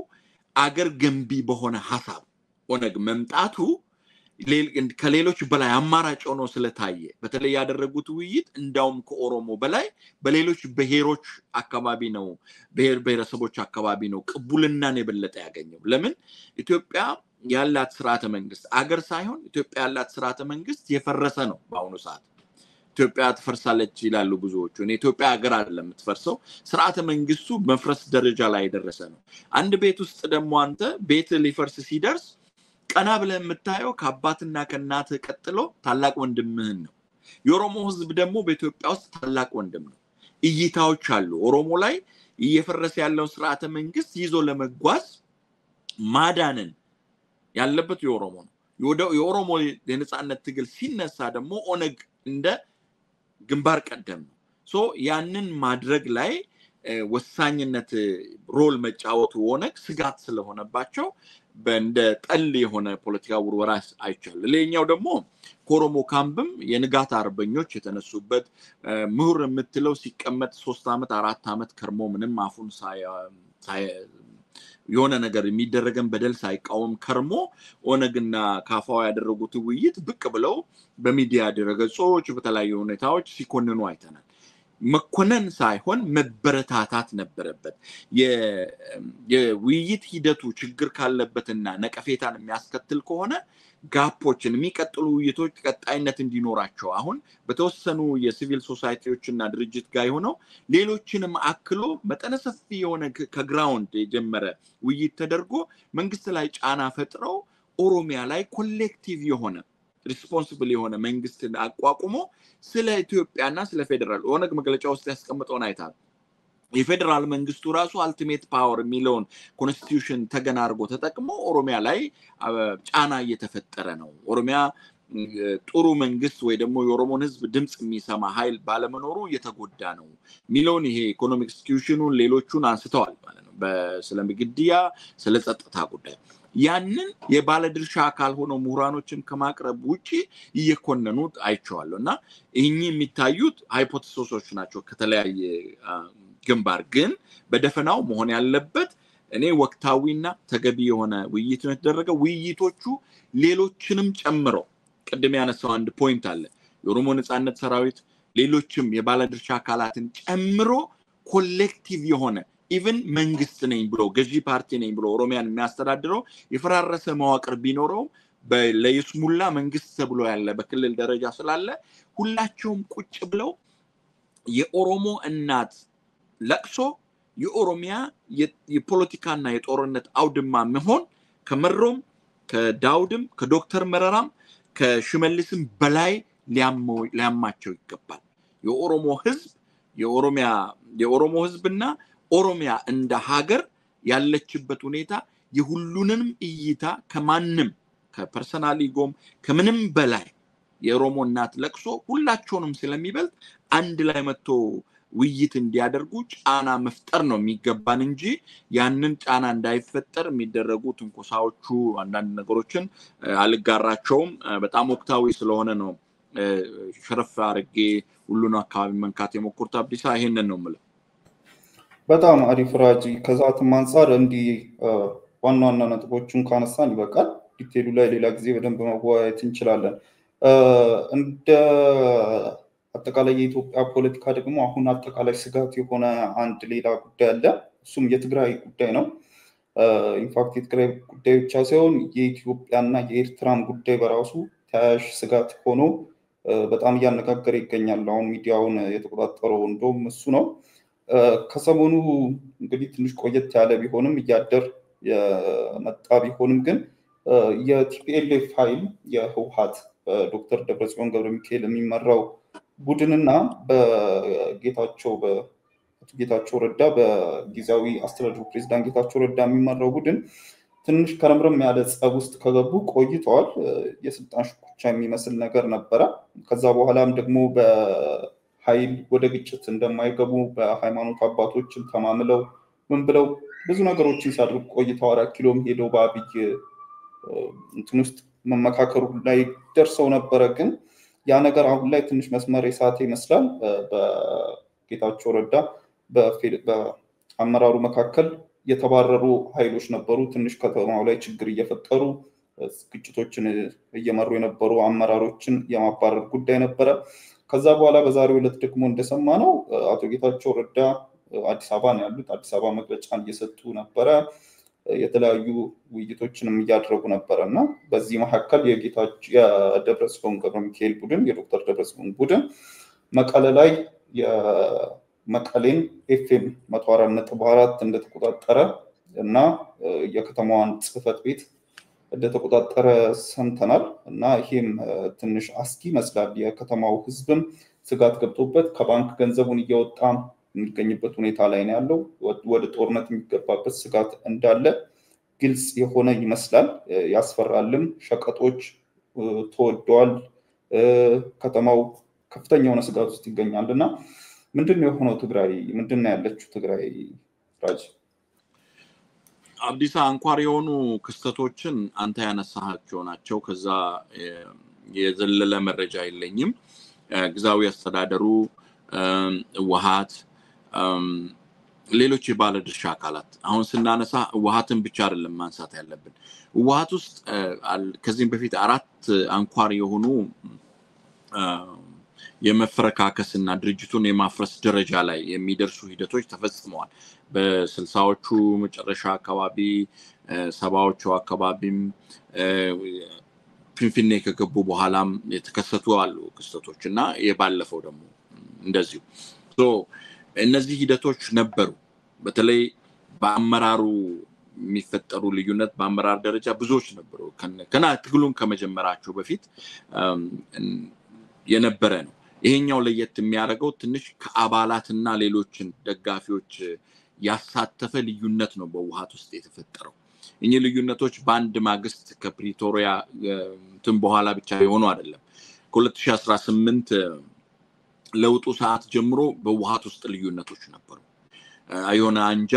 አገር ገንቢ በሆነ ሐሳብ ኦነግ መምጣቱ ከሌሎች በላይ አማራጭ ሆኖ ስለታየ በተለይ ያደረጉት ውይይት እንዳውም ከኦሮሞ በላይ በሌሎች ብሔሮች አካባቢ ነው ብሔረሰቦች አካባቢ ነው ቅቡልናን የበለጠ ያገኘው ለምን ኢትዮጵያ ያላት ስርዓተ መንግስት አገር ሳይሆን ኢትዮጵያ ያላት ስርዓተ መንግስት የፈረሰ ነው በአሁኑ ሰዓት ኢትዮጵያ ተፈርሳለች ይላሉ ብዙዎቹ ኢትዮጵያ አገር አይደለም ተፈርሰው ስርዓተ መንግስቱ መፍረስ ደረጃ ላይ ደረሰ ነው አንድ ቤት ውስጥ ደግሞ አንተ ቤት ሊፈርስ ሲደርስ ቀና ብለህ የምታየው ከአባትና ከእናት ቀጥሎ ታላቅ ወንድምህን ነው የኦሮሞ ህዝብ ደግሞ በኢትዮጵያ ውስጥ ታላቅ ወንድም ነው እይታዎች አሉ ኦሮሞ ላይ እየፈረሰ ያለው ስርዓተ መንግስት ይዞ ለመጓዝ ማዳንን ያለበት የኦሮሞ ነው የኦሮሞ የነጻነት ትግል ሲነሳ ደግሞ ኦነግ እንደ ግንባር ቀደም ነው ያንን ማድረግ ላይ ወሳኝነት ሮል መጫወቱ ኦነግ ስጋት ስለሆነባቸው በእንደ ጠል የሆነ ፖለቲካ ውርወራ አይቻል። ለኛው ደግሞ ኮሮሞ ካምፕም የንጋት አርበኞች የተነሱበት ምሁር የምትለው ሲቀመጥ 3 አመት 4 አመት ከርሞ ምንም አፉን የሆነ ነገር የሚደረገን በደል ሳይቃወም ከርሞ ኦነግና ካፋው ያደረጉት ውይይት ብቅ ብለው በሚዲያ ድረገጾች በተለያዩ ሁኔታዎች ሲኮንኑ አይተናል። መኮነን ሳይሆን መበረታታት ነበረበት። የውይይት ሂደቱ ችግር ካለበትና ነቀፌታን የሚያስከትል ከሆነ ጋፖችን የሚቀጥሉ ውይይቶች ቀጣይነት እንዲኖራቸው አሁን በተወሰኑ የሲቪል ሶሳይቲዎችና ድርጅት ጋር ሆነው ሌሎችንም አክሎ መጠነ ሰፊ የሆነ ከግራውንድ የጀመረ ውይይት ተደርጎ መንግስት ላይ ጫና ፈጥረው ኦሮሚያ ላይ ኮሌክቲቭ የሆነ ሪስፖንሲብል የሆነ መንግስት አቋቁሞ ስለ ኢትዮጵያና ስለ ፌደራል ኦነግ መግለጫ ውስጥ ያስቀምጠውን አይታል። የፌደራል መንግስቱ ራሱ አልቲሜት ፓወር የሚለውን ኮንስቲቲዩሽን ተገናርጎ ተጠቅሞ ኦሮሚያ ላይ ጫና እየተፈጠረ ነው። ኦሮሚያ ጥሩ መንግስት ወይ ደግሞ የኦሮሞን ህዝብ ድምጽ የሚሰማ ኃይል ባለመኖሩ እየተጎዳ ነው ሚሊዮን ይሄ ኢኮኖሚክ ኢንስቲትዩሽኑን ሌሎቹን አንስተዋል ማለት ነው። ስለምግድያ ስለ ጸጥታ ጉዳይ ያንን የባለድርሻ አካል ሆነው ምሁራኖችን ከማቅረብ ውጪ እየኮነኑት አይቻለውና እኚህ የሚታዩት ሃይፖቴሲሶች ናቸው ከተለያየ ግንባር ግን በደፈናው መሆን ያለበት እኔ ወቅታዊና ተገቢ የሆነ ውይይት ነው የተደረገው። ውይይቶቹ ሌሎችንም ጨምሮ ቀደም ያነሳው አንድ ፖይንት አለ የኦሮሞ ነጻነት ሰራዊት ሌሎችም የባለድርሻ አካላትን ጨምሮ ኮሌክቲቭ የሆነ ኢቭን መንግስት ነኝ ብሎ ገዢ ፓርቲ ነኝ ብሎ ኦሮሚያን የሚያስተዳድረው የፈራረሰ መዋቅር ቢኖረው ለይስሙላ መንግስት ተብሎ ያለ በክልል ደረጃ ስላለ ሁላቸውም ቁጭ ብለው የኦሮሞ እናት ለቅሶ የኦሮሚያ የፖለቲካና የጦርነት አውድማ መሆን ከመሮም ከዳውድም ከዶክተር መረራም ከሽመልስም በላይ ሊያማቸው ይገባል። የኦሮሞ ህዝብና ኦሮሚያ እንደ ሀገር ያለችበት ሁኔታ የሁሉንም እይታ ከማንም ከፐርሰናሊ ጎም ከምንም በላይ የኦሮሞ እናት ለቅሶ ሁላቸውንም ስለሚበልጥ አንድ ላይ መጥቶ ውይይት እንዲያደርጉ ጫና መፍጠር ነው የሚገባን እንጂ ያንን ጫና እንዳይፈጠር የሚደረጉ ትንኮሳዎቹ አንዳንድ ነገሮችን አልጋራቸውም። በጣም ወቅታዊ ስለሆነ ነው ሸረፍ አርጌ ሁሉን አካባቢ መንካት የሞከርኩት። አብዲሳ ይሄንን ነው ማለት በጣም አሪፍ ራጂ ከዛትም አንፃር እንዲ ዋና ዋና ነጥቦችን ካነሳን ይበቃል። ዲቴሉ ላይ ሌላ ጊዜ በደንብ መወያየት እንችላለን። እንደ አጠቃላይ የኢትዮጵያ ፖለቲካ ደግሞ አሁን አጠቃላይ ስጋት የሆነ አንድ ሌላ ጉዳይ አለ። እሱም የትግራይ ጉዳይ ነው። ኢንፋክት የትግራይ ጉዳይ ብቻ ሳይሆን የኢትዮጵያና የኤርትራም ጉዳይ በራሱ ተያያዥ ስጋት ሆኖ በጣም እያነጋገረ ይገኛል። አሁን ሚዲያውን የተቆጣጠረው እንደውም እሱ ነው። ከሰሞኑ እንግዲህ ትንሽ ቆየት ያለ ቢሆንም እያደር የመጣ ቢሆንም ግን የቲፒኤልኤፍ ኃይል የህወሓት ዶክተር ደብረጽዮን ገብረሚካኤል የሚመራው ቡድንና በጌታቸው ረዳ በጊዜያዊ አስተዳደሩ ፕሬዝዳንት ጌታቸው ረዳ የሚመራው ቡድን ትንሽ ከረምረም ያለ ጸብ ውስጥ ከገቡ ቆይተዋል። የስልጣን ሽኩቻ የሚመስል ነገር ነበረ። ከዛ በኋላም ደግሞ በኃይል ወደ ግጭት እንደማይገቡ በሃይማኖት አባቶችን ተማምለው ምን ብለው ብዙ ነገሮችን ሲያደርጉ ቆይተው 4 ኪሎም ሄደው በአብይ እንትን ውስጥ መመካከሩ ላይ ደርሰው ነበረ። ግን ያ ነገር አሁን ላይ ትንሽ መስመር የሳተ ይመስላል። በጌታቸው ረዳ በአመራሩ መካከል የተባረሩ ኃይሎች ነበሩ። ትንሽ ከተማው ላይ ችግር እየፈጠሩ ግጭቶችን እየመሩ የነበሩ አመራሮችን የማባረር ጉዳይ ነበረ። ከዛ በኋላ በዛሬው ዕለት ደግሞ እንደሰማነው አቶ ጌታቸው ረዳ አዲስ አበባ ነው ያሉት። አዲስ አበባ መግለጫን እየሰጡ ነበረ። የተለያዩ ውይይቶችንም እያደረጉ ነበረና በዚህ መካከል የደብረጽዮን ገብረሚካኤል ቡድን የዶክተር ደብረጽዮን ቡድን መቀለ ላይ የመቀሌን ኤፍኤም 104.4 እንደተቆጣጠረ እና የከተማዋን ጽህፈት ቤት እንደተቆጣጠረ ሰምተናል። እና ይሄም ትንሽ አስጊ ይመስላል። የከተማው ህዝብም ስጋት ገብቶበት ከባንክ ገንዘቡን እያወጣ የሚገኝበት ሁኔታ ላይ ነው ያለው። ወደ ጦርነት የሚገባበት ስጋት እንዳለ ግልጽ የሆነ ይመስላል። ያስፈራልም። ሸቀጦች ተወደዋል። ከተማው ከፍተኛ የሆነ ስጋት ውስጥ ይገኛልና ምንድነው የሆነው ትግራይ ምንድነው ያለችው ትግራይ ራጅ? አዲስ አንኳር የሆኑ ክስተቶችን አንተ ያነሳሃቸው ናቸው። ከዛ የዘለለ መረጃ የለኝም። ግዛዊ አስተዳደሩ ውሃት ሌሎች የባለድርሻ አካላት አሁን ስናነሳ ውሃትን ብቻ አይደለም ማንሳት ያለብን። ውሃት ውስጥ ከዚህም በፊት 4 አንኳር የሆኑ የመፈረካከስና ድርጅቱን የማፍረስ ደረጃ ላይ የሚደርሱ ሂደቶች ተፈጽመዋል። በ60ዎቹ መጨረሻ አካባቢ 70ዎቹ አካባቢም ፊንፊኔ ከገቡ በኋላም የተከሰቱ አሉ ክስተቶች እና የባለፈው ደግሞ እንደዚሁ እነዚህ ሂደቶች ነበሩ። በተለይ በአመራሩ የሚፈጠሩ ልዩነት በአመራር ደረጃ ብዙዎች ነበሩ። ከና ትግሉን ከመጀመራቸው በፊት የነበረ ነው። ይሄኛው ለየት የሚያደርገው ትንሽ ከአባላትና ሌሎችን ደጋፊዎች ያሳተፈ ልዩነት ነው በውሃት ውስጥ የተፈጠረው። እኚህ ልዩነቶች በአንድ ማግስት ከፕሪቶሪያ እንትን በኋላ ብቻ የሆኑ አይደለም። ከ2018 ለውጡ ሰዓት ጀምሮ በውሃት ውስጥ ልዩነቶች ነበሩ። አይሆነ አንጃ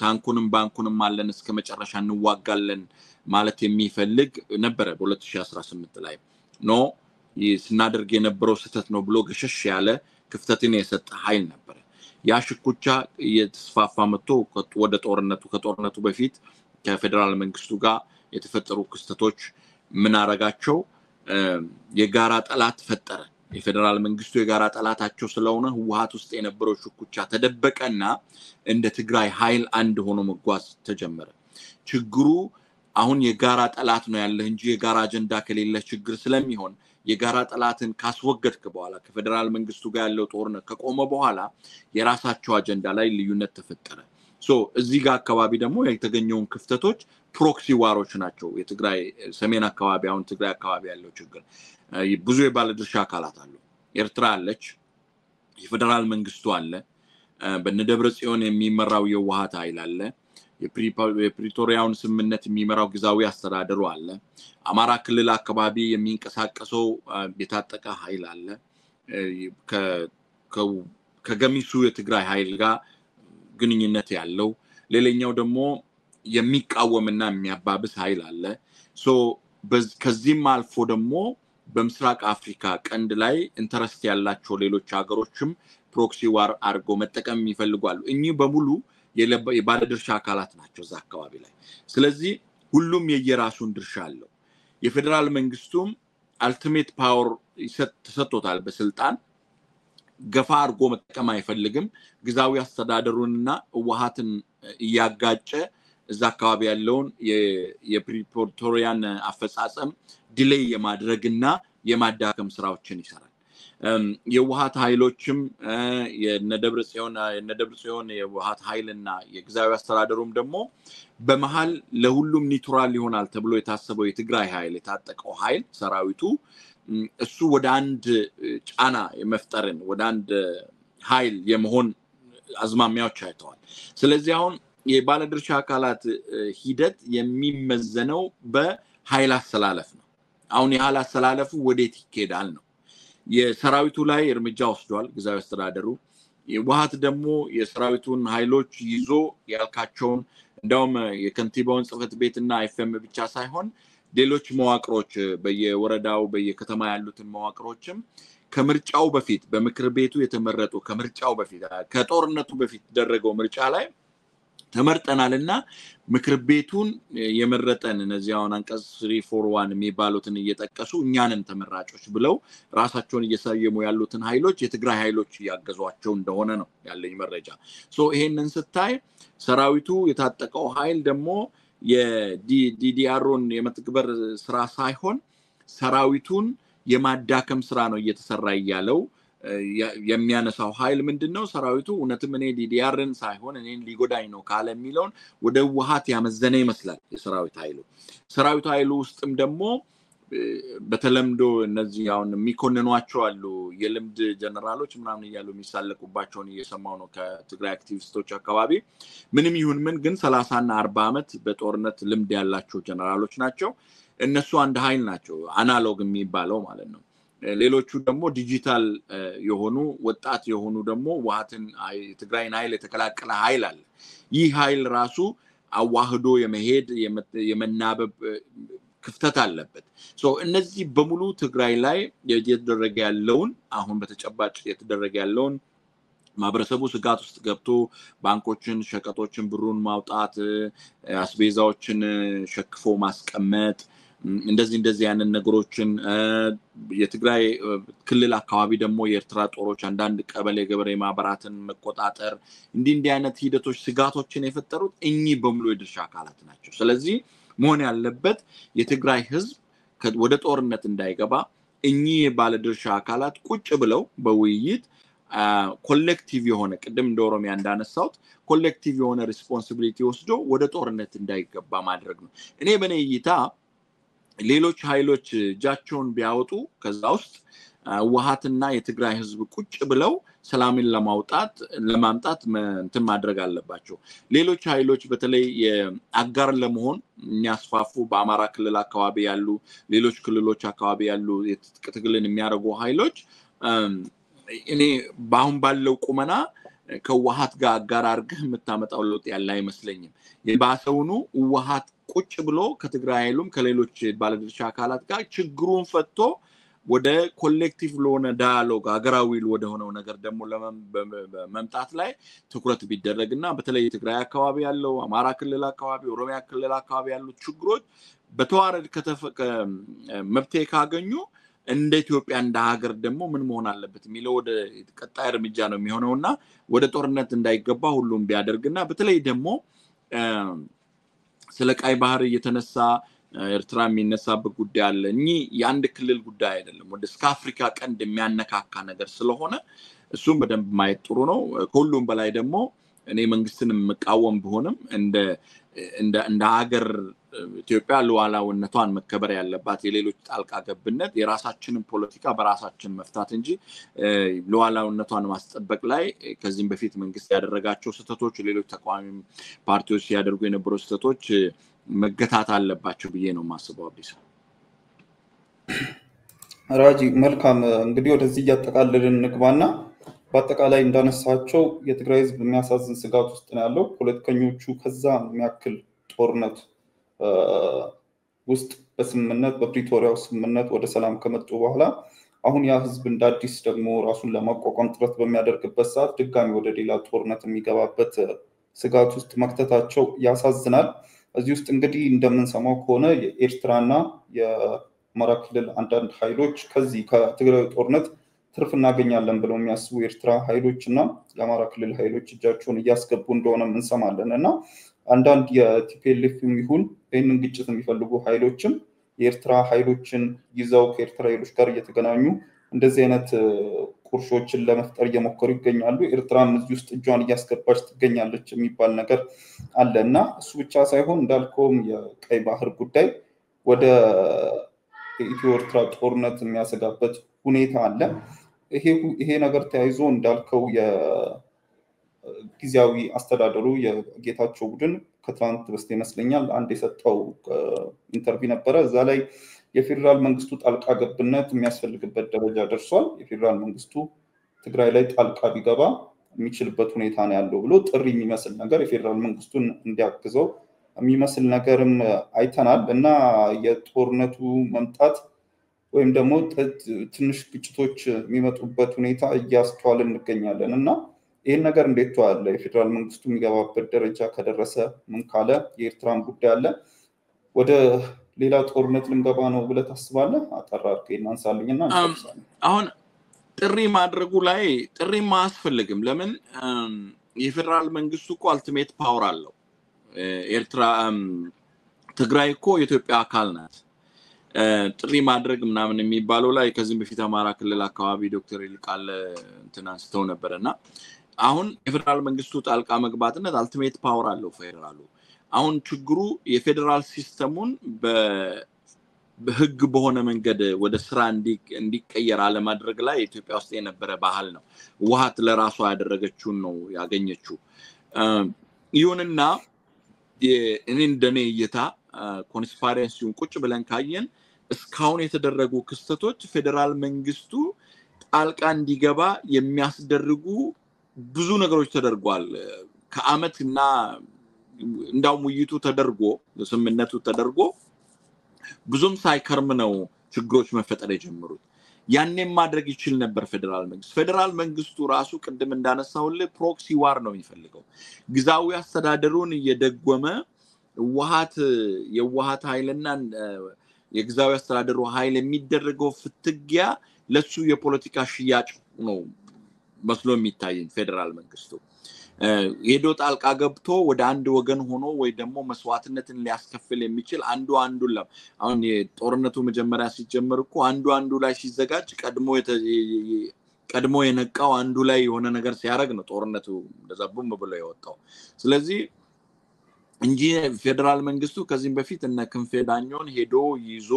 ታንኩንም ባንኩንም አለን እስከ መጨረሻ እንዋጋለን ማለት የሚፈልግ ነበረ። በ2018 ላይ ስናደርግ የነበረው ስህተት ነው ብሎ ገሸሽ ያለ ክፍተትን የሰጠ ኃይል ነበር። ያ ሽኩቻ የተስፋፋ መጥቶ ወደ ከጦርነቱ በፊት ከፌደራል መንግስቱ ጋር የተፈጠሩ ክስተቶች ምን አረጋቸው? የጋራ ጠላት ፈጠረ። የፌደራል መንግስቱ የጋራ ጠላታቸው ስለሆነ ህወሓት ውስጥ የነበረው ሽኩቻ ተደበቀና እንደ ትግራይ ኃይል አንድ ሆኖ መጓዝ ተጀመረ። ችግሩ አሁን የጋራ ጠላት ነው ያለ እንጂ የጋራ አጀንዳ ከሌለ ችግር ስለሚሆን የጋራ ጠላትን ካስወገድክ በኋላ ከፌደራል መንግስቱ ጋር ያለው ጦርነት ከቆመ በኋላ የራሳቸው አጀንዳ ላይ ልዩነት ተፈጠረ። እዚህ ጋር አካባቢ ደግሞ የተገኘውን ክፍተቶች ፕሮክሲ ዋሮች ናቸው። የትግራይ ሰሜን አካባቢ አሁን ትግራይ አካባቢ ያለው ችግር ብዙ የባለድርሻ አካላት አሉ። ኤርትራ አለች፣ የፌደራል መንግስቱ አለ፣ በነደብረ ጽዮን የሚመራው የውሃት ኃይል አለ፣ የፕሪቶሪያውን ስምምነት የሚመራው ግዛዊ አስተዳደሩ አለ፣ አማራ ክልል አካባቢ የሚንቀሳቀሰው የታጠቀ ኃይል አለ፣ ከገሚሱ የትግራይ ኃይል ጋር ግንኙነት ያለው ሌላኛው ደግሞ የሚቃወምና የሚያባብስ ኃይል አለ። ከዚህም አልፎ ደግሞ በምስራቅ አፍሪካ ቀንድ ላይ ኢንተረስት ያላቸው ሌሎች ሀገሮችም ፕሮክሲ ዋር አድርጎ መጠቀም ይፈልጋሉ። እኚህ በሙሉ የባለድርሻ አካላት ናቸው እዛ አካባቢ ላይ። ስለዚህ ሁሉም የየራሱን ድርሻ አለው። የፌደራል መንግስቱም አልቲሜት ፓወር ተሰጥቶታል በስልጣን ገፋ አድርጎ መጠቀም አይፈልግም። ግዛዊ አስተዳደሩንና ውሃትን እያጋጨ እዛ አካባቢ ያለውን የፕሪቶሪያን አፈጻጸም ዲሌይ የማድረግና የማዳከም ስራዎችን ይሰራል። የውሃት ኃይሎችም የነደብረ ጽዮን የውሃት ኃይልና የግዛዊ አስተዳደሩም ደግሞ በመሃል ለሁሉም ኒውትራል ይሆናል ተብሎ የታሰበው የትግራይ ኃይል የታጠቀው ኃይል ሰራዊቱ እሱ ወደ አንድ ጫና የመፍጠርን ወደ አንድ ኃይል የመሆን አዝማሚያዎች አይተዋል። ስለዚህ አሁን የባለድርሻ አካላት ሂደት የሚመዘነው በኃይል አሰላለፍ ነው። አሁን የኃይል አሰላለፉ ወዴት ይኬዳል ነው። የሰራዊቱ ላይ እርምጃ ወስዷል ግዛዊ አስተዳደሩ። የውሃት ደግሞ የሰራዊቱን ኃይሎች ይዞ ያልካቸውን እንደውም የከንቲባውን ጽህፈት ቤትና ኤፍኤም ብቻ ሳይሆን ሌሎች መዋቅሮች በየወረዳው በየከተማ ያሉትን መዋቅሮችም ከምርጫው በፊት በምክር ቤቱ የተመረጡ ከምርጫው በፊት ከጦርነቱ በፊት ደረገው ምርጫ ላይ ተመርጠናልና ምክር ቤቱን የመረጠን እነዚያውን አንቀጽ 341 የሚባሉትን እየጠቀሱ እኛንን ተመራጮች ብለው ራሳቸውን እየሰየሙ ያሉትን ኃይሎች የትግራይ ኃይሎች ያገዟቸው እንደሆነ ነው ያለኝ መረጃ። ይሄንን ስታይ ሰራዊቱ የታጠቀው ኃይል ደግሞ የዲዲአሩን የመትግበር ስራ ሳይሆን ሰራዊቱን የማዳከም ስራ ነው እየተሰራ ያለው። የሚያነሳው ኃይል ምንድነው? ሰራዊቱ እውነትም እኔ ዲዲአርን ሳይሆን እኔን ሊጎዳኝ ነው ካለ የሚለውን ወደ ውሃት ያመዘነ ይመስላል የሰራዊቱ ኃይሉ ውስጥም ደግሞ በተለምዶ እነዚህ አሁን የሚኮንኗቸው አሉ የልምድ ጀነራሎች ምናምን እያሉ የሚሳለቁባቸውን እየሰማው ነው ከትግራይ አክቲቪስቶች አካባቢ። ምንም ይሁን ምን ግን 30 እና 40 ዓመት በጦርነት ልምድ ያላቸው ጀነራሎች ናቸው። እነሱ አንድ ኃይል ናቸው፣ አናሎግ የሚባለው ማለት ነው። ሌሎቹ ደግሞ ዲጂታል የሆኑ ወጣት የሆኑ ደግሞ ዋሃትን ትግራይን ኃይል የተቀላቀለ ኃይል አለ ይህ ኃይል ራሱ አዋህዶ የመሄድ የመናበብ ክፍተት አለበት እነዚህ በሙሉ ትግራይ ላይ የተደረገ ያለውን አሁን በተጨባጭ የተደረገ ያለውን ማብረሰቡ ስጋት ውስጥ ገብቶ ባንኮችን ሸቀጦችን ብሩን ማውጣት አስቤዛዎችን ሸክፎ ማስቀመጥ እንደዚህ ያንን ነገሮችን የትግራይ ክልል አካባቢ ደግሞ የኤርትራ ጦሮች አንዳንድ ቀበሌ ገበሬ ማህበራትን መቆጣጠር እንዲህ አይነት ሂደቶች ስጋቶችን የፈጠሩት እኚህ በሙሉ የድርሻ አካላት ናቸው ስለዚህ መሆን ያለበት የትግራይ ህዝብ ወደ ጦርነት እንዳይገባ እኚህ ባለድርሻ አካላት ቁጭ ብለው በውይይት ኮሌክቲቭ የሆነ ቀደም እንደኦሮሚያ እንዳነሳውት ኮሌክቲቭ የሆነ ሪስፖንሲቢሊቲ ወስዶ ወደ ጦርነት እንዳይገባ ማድረግ ነው እኔ በኔ እይታ ሌሎች ኃይሎች ጃቸውን ቢያወጡ ከዛ ውስጥ ዋሃትና የትግራይ ህዝብ ቁጭ ብለው ሰላምን ለማምጣት እንትን ማድረግ አለባቸው ሌሎች ኃይሎች በተለይ አጋር ለመሆን የሚያስፋፉ በአማራ ክልል አካባቢ ያሉ ሌሎች ክልሎች አካባቢ ያሉ የትግልን የሚያደርጉ ኃይሎች እኔ ባሁን ባለው ቁመና ከዋሃት ጋር አጋር አርገህ የምታመጣው ለውጥ ያለ አይመስለኝም የባሰውኑ ዋሃት ቁጭ ብሎ ከትግራይ ኃይሉም ከሌሎች ባለድርሻ አካላት ጋር ችግሩን ፈትቶ ወደ ኮሌክቲቭ ለሆነ ዳያሎግ አገራዊ ወደ ሆነው ነገር ደግሞ ለመምጣት ላይ ትኩረት ቢደረግና በተለይ ትግራይ አካባቢ ያለው አማራ ክልል አካባቢ ኦሮሚያ ክልል አካባቢ ያሉ ችግሮች በተዋረድ መብቴ ካገኙ እንደ ኢትዮጵያ እንደ ሀገር ደግሞ ምን መሆን አለበት የሚለው ወደ ቀጣይ እርምጃ ነው የሚሆነውና ወደ ጦርነት እንዳይገባ ሁሉም ቢያደርግና በተለይ ደግሞ ስለ ቀይ ባህር እየተነሳ ኤርትራ የሚነሳበት ጉዳይ አለ እኚ የአንድ ክልል ጉዳይ አይደለም ወደ አፍሪካ ቀንድ የሚያነካካ ነገር ስለሆነ እሱም በደንብ ማየት ጥሩ ነው ሁሉም በላይ ደግሞ እኔ መንግስትን መቃወም ቢሆንም እንደ ሀገር ኢትዮጵያ ሉዓላዊነቷን መከበር ያለባት የሌሎች ጣልቃ ገብነት የራሳችንን ፖለቲካ በራሳችን መፍታት እንጂ ሉዓላዊነቷን ማስጠበቅ ላይ ከዚህም በፊት መንግስት ያደረጋቸው ስህተቶች ሌሎች ተቃዋሚ ፓርቲዎች ሲያደርጉ የነበሩ ስህተቶች መገታት አለባቸው ብዬ ነው ማስበው አዲስ ራጂ መልካም እንግዲህ ወደዚህ ያጠቃልልን ንግባና በአጠቃላይ እንዳነሳቸው የትግራይ ህዝብ የሚያሳዝን ስጋት ውስጥ ነው ያለው ፖለቲከኞቹ ከዛ የሚያክል ጦርነት ውስጥ በስምምነት በፕሪቶሪያው ስምምነት ወደ ሰላም ከመጡ በኋላ አሁን ያ ህዝብ እንደ አዲስ ደግሞ ራሱን ለማቋቋም ጥረት በሚያደርግበት ሰዓት ድጋሚ ወደ ሌላ ጦርነት የሚገባበት ስጋት ውስጥ መክተታቸው ያሳዝናል እዚህ ውስጥ እንግዲህ እንደምንሰማው ከሆነ የኤርትራና የአማራ ክልል አንዳንድ ኃይሎች ከዚህ ከትግራይ ጦርነት ትርፍ እናገኛለን ብለው የሚያስቡ የኤርትራ ኃይሎችና የአማራ ክልል ኃይሎች እጃቸውን እያስገቡ እንደሆነ እንሰማለንና አንዳንድ የቲፒኤልኤፍም ይሁን ይህንን ግጭት የሚፈልጉ ኃይሎችም የኤርትራ ኃይሎችን ይዘው ከኤርትራ ኃይሎች ጋር እየተገናኙ እንደዚህ አይነት ቁርሾችን ለመፍጠር እየሞከሩ ይገኛሉ ኤርትራም እዚህ ውስጥ እጇን እያስገባች ትገኛለች የሚባል ነገር አለና እሱ ብቻ ሳይሆን እንዳልከውም የቀይ ባህር ጉዳይ ወደ ኢትዮ ኤርትራ ጦርነት የሚያሰጋበት ሁኔታ አለ ይሄ ነገር ተያይዞ እንዳልከው የጊዜያዊ አስተዳደሩ የጌታቸው ቡድን ከትላንት በስቲያ ይመስለኛል አንድ የሰጠው ኢንተርቪው ነበረ እዛ ላይ የፌደራል መንግስቱ ጣልቃ ገብነት የሚያስፈልግበት ደረጃ ደርሷል የፌደራል መንግስቱ ትግራይ ላይ ጣልቃ ቢገባ የሚችልበት ሁኔታ ነው ያለው ብሎ ጥሪ የሚመስል ነገር የፌደራል መንግስቱን እንዲያግዘው የሚመስል ነገርም አይተናል እና የጦርነቱ መምጣት ወይም ደግሞ ትንሽ ግጭቶች የሚመጡበት ሁኔታ እያስተዋልን እንገኛለን እና ይሄን ነገር እንዴት ተዋለ የፌደራል መንግስቱ የሚገባበት ደረጃ ከደረሰ ምን ካለ የኤርትራን ጉዳይ አለ ወደ ሌላ ጦርነት ልንገባ ነው ብለህ ታስባለህ አጠራርከ እናንሳልኝና አሁን ጥሪ ማድረጉ ላይ ጥሪ ማስፈልግም ለምን የፌደራል መንግስቱ እኮ አልቲሜት ፓወር አለው ኤርትራ ትግራይ እኮ የኢትዮጵያ አካል ናት ጥሪ ማድረግ ምናምን የሚባለው ላይ ከዚህ በፊት አማራ ክልል አካባቢ ዶክተር ይልቃል እንትና አንስተው ነበርና አሁን የፌደራል መንግስቱ ጣልቃ መግባትነት አልቲሜት ፓወር አለው ፌደራሉ አሁን ችግሩ የፌደራል ሲስተሙን በህግ በሆነ መንገድ ወደ ስራ እንዲቀየር አለማድረግ ላይ ኢትዮጵያ ውስጥ የነበረ ባህል ነው ዋሃት ለራሷ ያደረገችው ነው ያገኘችው ይሁንና እኔ እንደኔ እይታ ኮንስፓይረሲውን ቁጭ ብለን ካየን እስካሁን የተደረጉ ክስተቶች ፌደራል መንግስቱ ጣልቃ እንዲገባ የሚያስደርጉ ብዙ ነገሮች ተደርጓል ከአመትና እንዳው ሙይቱ ተደርጎ ስምምነቱ ተደርጎ ብዙም ሳይከርም ነው ችግሮች መፈጠር የጀመሩት ያንንም ማድረግ ይችል ነበር ፌደራል መንግስቱ ራሱ ቅድም እንዳነሳውልህ ፕሮክሲ ዋር ነው የሚፈልገው ግዛዊ አስተዳደሩን እየደጎመ የዋሃት ኃይልና የግዛዊ አስተዳደሩ ኃይል የሚደረገው ፍትጊያ ለሱ የፖለቲካ ሽያጭ ነው መስሎ የሚታይ ፌደራል መንግስቱ ሄዶ ጣልቃ ገብቶ ወደ አንድ ወገን ሆኖ ወይ ደግሞ መስዋዕትነትን ሊያስከፍል የሚችል አንዱ አሁን የጦርነቱ መጀመሪያ ሲጀመርኩ አንዱ ላይ ሲዘጋጅ ቀድሞ የነቃው አንዱ ላይ የሆነ ነገር ሲያረግ ነው ጦርነቱ እንደዛቡም ብሎ የወጣው ስለዚህ እንጂ ፌደራል መንግስቱ ከዚህም በፊት እና ክንፌዳኞን ሄዶ ይዞ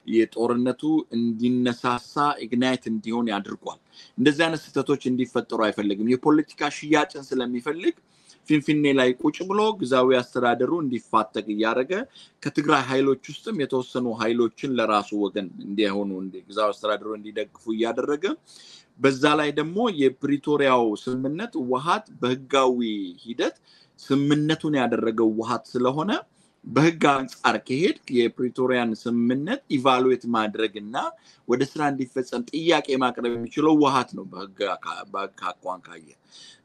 የጦርነቱ እንዲነሳሳ ኢግናይት እንዲሆን ያድርጓል እንደዚህ አይነት ስተቶች እንዲፈጠሩ አይፈልግም የፖለቲካ ሽያጭን ስለሚፈልግ ፊንፊኔ ላይ ቁጭ ብሎ ግዛዊ አስተዳደሩ እንዲፋተግ ያረገ ከትግራይ ኃይሎች ውስጥም የተወሰኑ ኃይሎችን ለራሱ ወገን እንዲሆኑ ግዛዊ አስተዳደሩ እንዲደግፉ ያደረገ በዛ ላይ ደግሞ የፕሪቶሪያው ስምምነት ውሃት በህጋዊ ሂደት ስምምነቱን ያደረገው ውሃት ስለሆነ በህግ አንፃር ከሄድ የፕሪቶሪያን ስምምነት ኢቫሉዌት ማድረግና ወደ ስራ እንዲፈጸም ጥያቄ ማቅረብ የሚችለው ውሃት ነው በህግ አቋም ካየ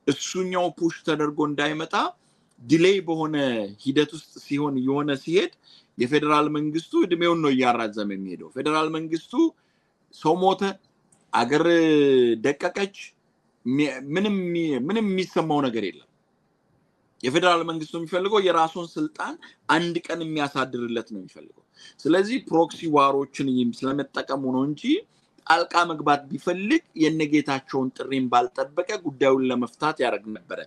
እሱኛው ፑሽ ተደርጎ እንዳይመጣ ዲሌይ በሆነ ሂደት ውስጥ ሲሄድ የፌደራል መንግስቱ እድሜውን ነው ያራዘመ የሚሄደው ፌደራል መንግስቱ ሰው ሞተ አገር ደቀቀች ምንም የሚሰማው ነገር የለም የፌደራል መንግስቱ የሚፈልገው የራሱን ስልጣን አንድ ቀን የሚያሳድርለት ነው የሚፈልገው ስለዚህ ፕሮክሲ ዋሮችን ስለመጠቀሙ ነው እንጂ ጣልቃ መግባት ቢፈልግ የነጌታቸውን ጥሪን ባልጠበቀ ጉዳዩን ለመፍታት ያረግ ነበር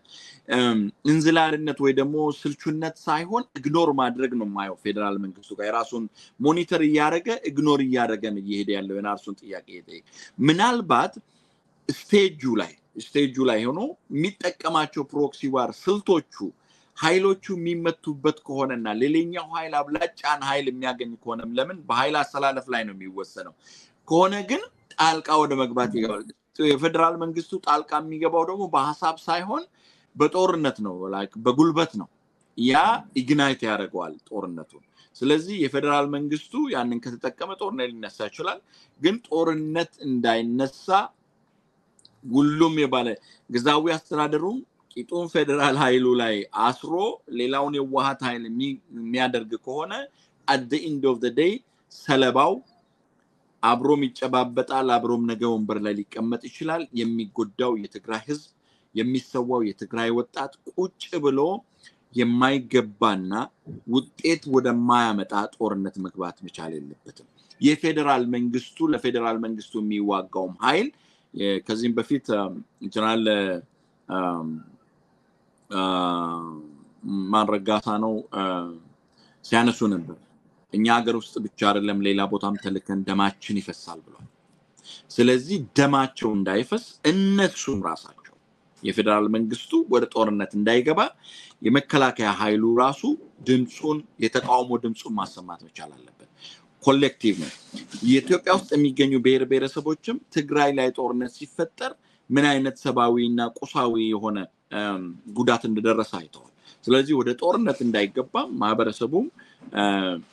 እንዝላልነት ወይ ደግሞ ስልቹነት ሳይሆን ኢግኖር ማድረግ ነው ማየው ፌደራል መንግስቱ ጋር የራሱን ሞኒተር ያረገ ኢግኖር ያረገ ነው ይሄድ ያለው የናርሱን ጥያቄ ይጠይቅ ምናልባት ስቴጁ ላይ ሆኖ የሚጠቀማቸው ፕሮክሲ ዋር ስልቶቹ ኃይሎቹ የሚመቱበት ከሆነና ሌላኛው ኃይል አብላጫን ኃይል የሚያገኝ ከሆነም ለምን በኃይል አሰላለፍ ላይ ነው የሚወሰነው ከሆነ ግን ጣልቃ ወደ መግባት ይገባል የፌደራል መንግስቱ ጣልቃ የሚገባው ደግሞ በሐሳብ ሳይሆን በጦርነት ነው ላይክ በጉልበት ነው ያ ኢግናይት ያደርገዋል ጦርነቱን ስለዚህ የፌደራል መንግስቱ ያንን ከተጠቀመ ጦርነት ሊነሳ ይችላል ግን ጦርነት እንዳይነሳ ሁሉም የባለ ግዛዊ አስተዳደሩ ቂጡን ፌደራል ኃይሉ ላይ አስሮ ሌላውን የዋሃት ኃይል የሚያደርግ ከሆነ at the end of the day ሰለባው አብሮም ይጨባበጣል አብሮም ነገ ወንበር ላይ ሊቀመጥ ይችላል የሚጎዳው የትግራይ ህዝብ የሚሰዋው የትግራይ ወጣት ቁጭ ብሎ የማይገባና ውጤት ወደማያመጣ ጦርነት መግባት መቻል የለበትም የፌደራል መንግስቱ ለፌደራል መንግስቱ የሚዋጋው ኃይል ከዚህም በፊት ጀነራል ማንረጋሳ ነው ሲያነሱ ነበር እኛ ሀገር ውስጥ ብቻ አይደለም ሌላ ቦታም ተልከን ደማችን ይፈሳል ብሏል ስለዚህ ደማቸው እንዳይፈስ እነሱም ራሳቸው የፌደራል መንግስቱ ወደ ጦርነት እንዳይገባ የመከላከያ ኃይሉ ራሱ ድምጹን የተቃውሞ ድምጹን ማሰማት መቻል አለበት ኮሌክቲቭ ነው የኢትዮጵያ ውስጥ የሚገኙ ብሔረሰቦችም ትግራይ ላይ ጦርነት ሲፈጠር ምን አይነት ሰባዊና ቁሳዊ የሆነ ጉዳት እንደደረሰ አይተዋል ስለዚህ ወደ ጦርነት እንዳይገባ ማህበረሰቡም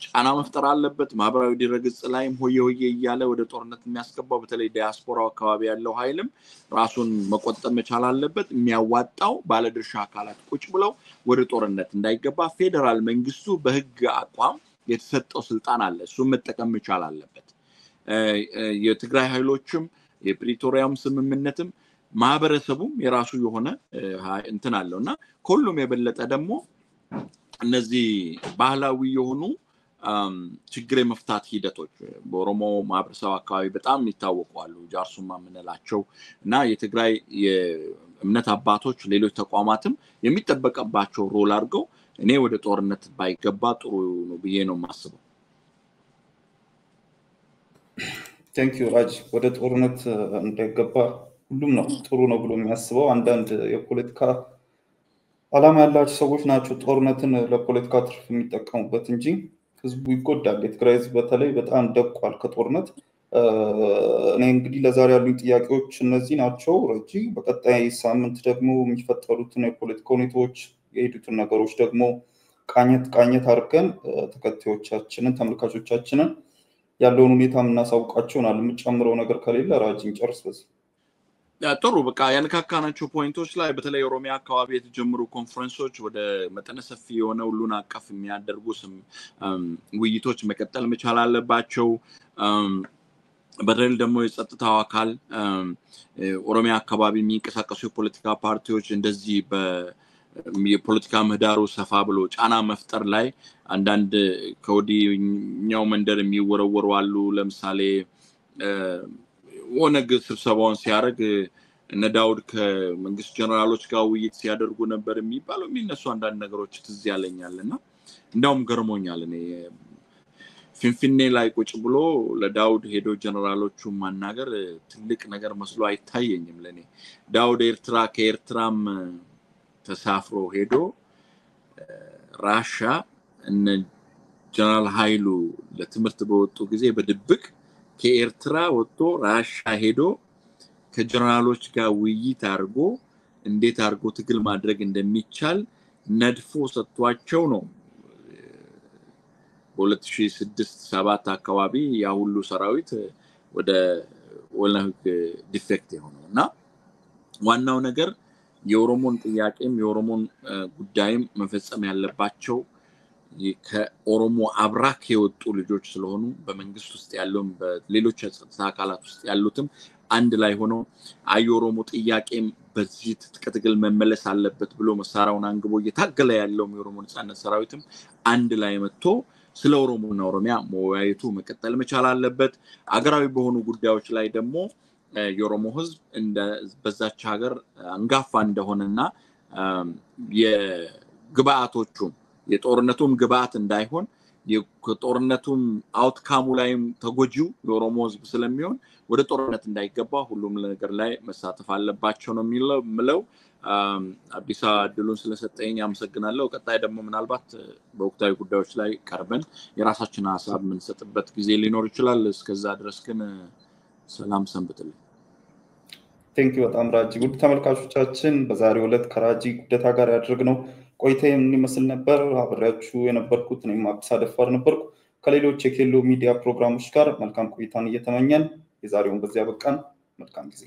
ጫና መፍጠር አለበት ማህበራዊ ድረገጽ ላይም ሆየ ይያለ ወደ ጦርነት የሚያስገባው በተለይ ዲያስፖራው አካባቢ ያለው ኃይልም ራሱን መቆጠብ መቻል አለበት የሚያዋጣው ባለድርሻ አካላት ቁጭ ብለው ወደ ጦርነት እንዳይገባ ፌደራል መንግስቱ በህግ አቋም የተሰጠው ስልጣን አለ እሱ መጠቀም መቻል አለበት የትግራይ ኃይሎችም የፕሪቶሪያም ስምምነትም ማህበረሰቡም የራሱ የሆነ እንትን አለውና ሁሉም የበለጠ ደግሞ እነዚህ ባህላዊ የሆኑ ችግር የመፍታት ሂደቶች በኦሮሞ ማህበረሰብ አካባቢ በጣም ይታወቃሉ ጃርሱማ ምንላቸው እና የትግራይ የእምነት አባቶች ሌሎች ተቋማትም የሚጠበቀባቸው ሮል አድርገው እኔ ወደ ጦርነት ባይገባ ጥሩ ነው ብዬ ነው ማስበው Thank you ራጅ ወደ ጦርነት እንዳይገባ ሁሉም ነው ጥሩ ነው ብሎ የሚያስበው አንዳንድ የፖለቲካ አላማ ያላቸው ሰዎች ናቸው ጦርነትን ለፖለቲካ ትርፍ የሚጠቀሙበት እንጂ ህዝቡ ይጎዳል። የትግራይ ህዝብ በተለይ በጣም ደቋል ከጦርነት። እኔ እንግዲህ ለዛሬ ያሉኝ ጥያቄዎች እነዚህ ናቸው። ረጂ በቀጣይ ሳምንት ደግሞ የሚፈጠሩትን የፖለቲካ ሁኔታዎች የሄዱትን ነገሮች ደግሞ ቃኘት አድርገን ተከታዮቻችንን ተመልካቾቻችንን ያለውን ሁኔታ እናሳውቃቸውናል። የምጨምረው ነገር ከሌለ ራጂን ጨርስ። በዚህ ጥሩ በቃ ያነካካናቸው ፖይንቶች ላይ በተለይ ኦሮሚያ አካባቢ የተጀመሩ ኮንፈረንሶች ወደ መጠነ ሰፊ የሆነ ሁሉን አቀፍ የሚያደርጉ ውይይቶች መቀጠል መቻል አለባቸው። በተለይ ደግሞ የጸጥታው አካል ኦሮሚያ አካባቢ የሚንቀሳቀሱ የፖለቲካ ፓርቲዎች እንደዚህ የፖለቲካ ምህዳሩ ሰፋ ብሎ ጫና መፍጠር ላይ አንዳንድ ከወዲኛው መንደር የሚወረወሩ አሉ። ለምሳሌ ወነግ ስብሰባውን ሲያደርግ እነ ዳውድ ከመንግስት ጀነራሎች ጋር ውይይት ሲያደርጉ ነበር የሚባለው የሚነሱ አንዳንድ ነገሮች ትዝ ያለኛልና እንዳውም ገርሞኛል። እኔ ፊንፊኔ ላይ ቁጭ ብሎ ለዳውድ ሄዶ ጀነራሎቹ ማናገር ትልቅ ነገር መስሎ አይታየኝም ለኔ። ዳውድ ከኤርትራም ተሳፍሮ ሄዶ ራሻ እነ ጀነራል ኃይሉ ለትምህርት በወጡ ጊዜ በድብቅ ከኤርትራ ወጥቶ ራሻ ሄዶ ከጀነራሎች ጋር ውይይት አድርጎ እንዴት አድርጎ ትግል ማድረግ እንደሚቻል ነድፎ ሰጥቷቸው ነው በ2006-7 አካባቢ ያ ሁሉ ሰራዊት ወደ ወለንግ ዲፌክት የሆነውና ዋናው ነገር የኦሮሞን ጥያቄም የኦሮሞን ጉዳይም መፈጸም ያለባቸው ከኦሮሞ አብራክ የወጡ ልጆች ስለሆኑ በመንግስት ውስጥ ያለውም በሌሎች የጸጥታ አካላት ውስጥ ያሉትም አንድ ላይ ሆኖ ኦሮሞ ጥያቄም በዚህ ትጥቅትግል መመለስ አለበት ብሎ መሳራውን አንግቦ እየታገለ ያለው የኦሮሞ ነጻነት ሰራዊትም አንድ ላይ መጥቶ ስለ ኦሮሞና ኦሮሚያ መወያየቱ መቀጠል መቻል አለበት። አገራዊ በሆኑ ጉዳዮች ላይ ደግሞ የኦሮሞ ህዝብ በዛች ሀገር አንጋፋ እንደሆነና የግብአቶቹም የጦርነቱም ግብአት እንዳይሆን የጦርነቱም አውትካሙ ላይም ተጎጂው የኦሮሞ ህዝብ ስለሚሆን ወደ ጦርነት እንዳይገባ ሁሉም ነገር ላይ መሳተፍ አለባቸው ነው የሚለው። አዲስ አድሉን ስለሰጠኝ አመሰግናለሁ። ቀጣይ ደግሞ ምናልባት በወቅታዊ ጉዳዮች ላይ ቀርበን የራሳችን ሐሳብ የምንሰጥበት ጊዜ ሊኖር ይችላል። እስከዛ ድረስ ግን ሰላም ሰንብትልኝ። ቴንክ ዩ በጣም ራጂ። ውድ ተመልካቾቻችን በዛሬው ዕለት ከራጂ ጉደታ ጋር ያደረግነው ቆይታ የሚመስል ነበር። አብሬያችሁ የነበርኩት እኔም አብሳ ደፋር ነበርኩ። ከሌሎች የኬሎ ሚዲያ ፕሮግራሞች ጋር መልካም ቆይታን እየተመኘን የዛሬውን በዚያ በቃን። መልካም ጊዜ።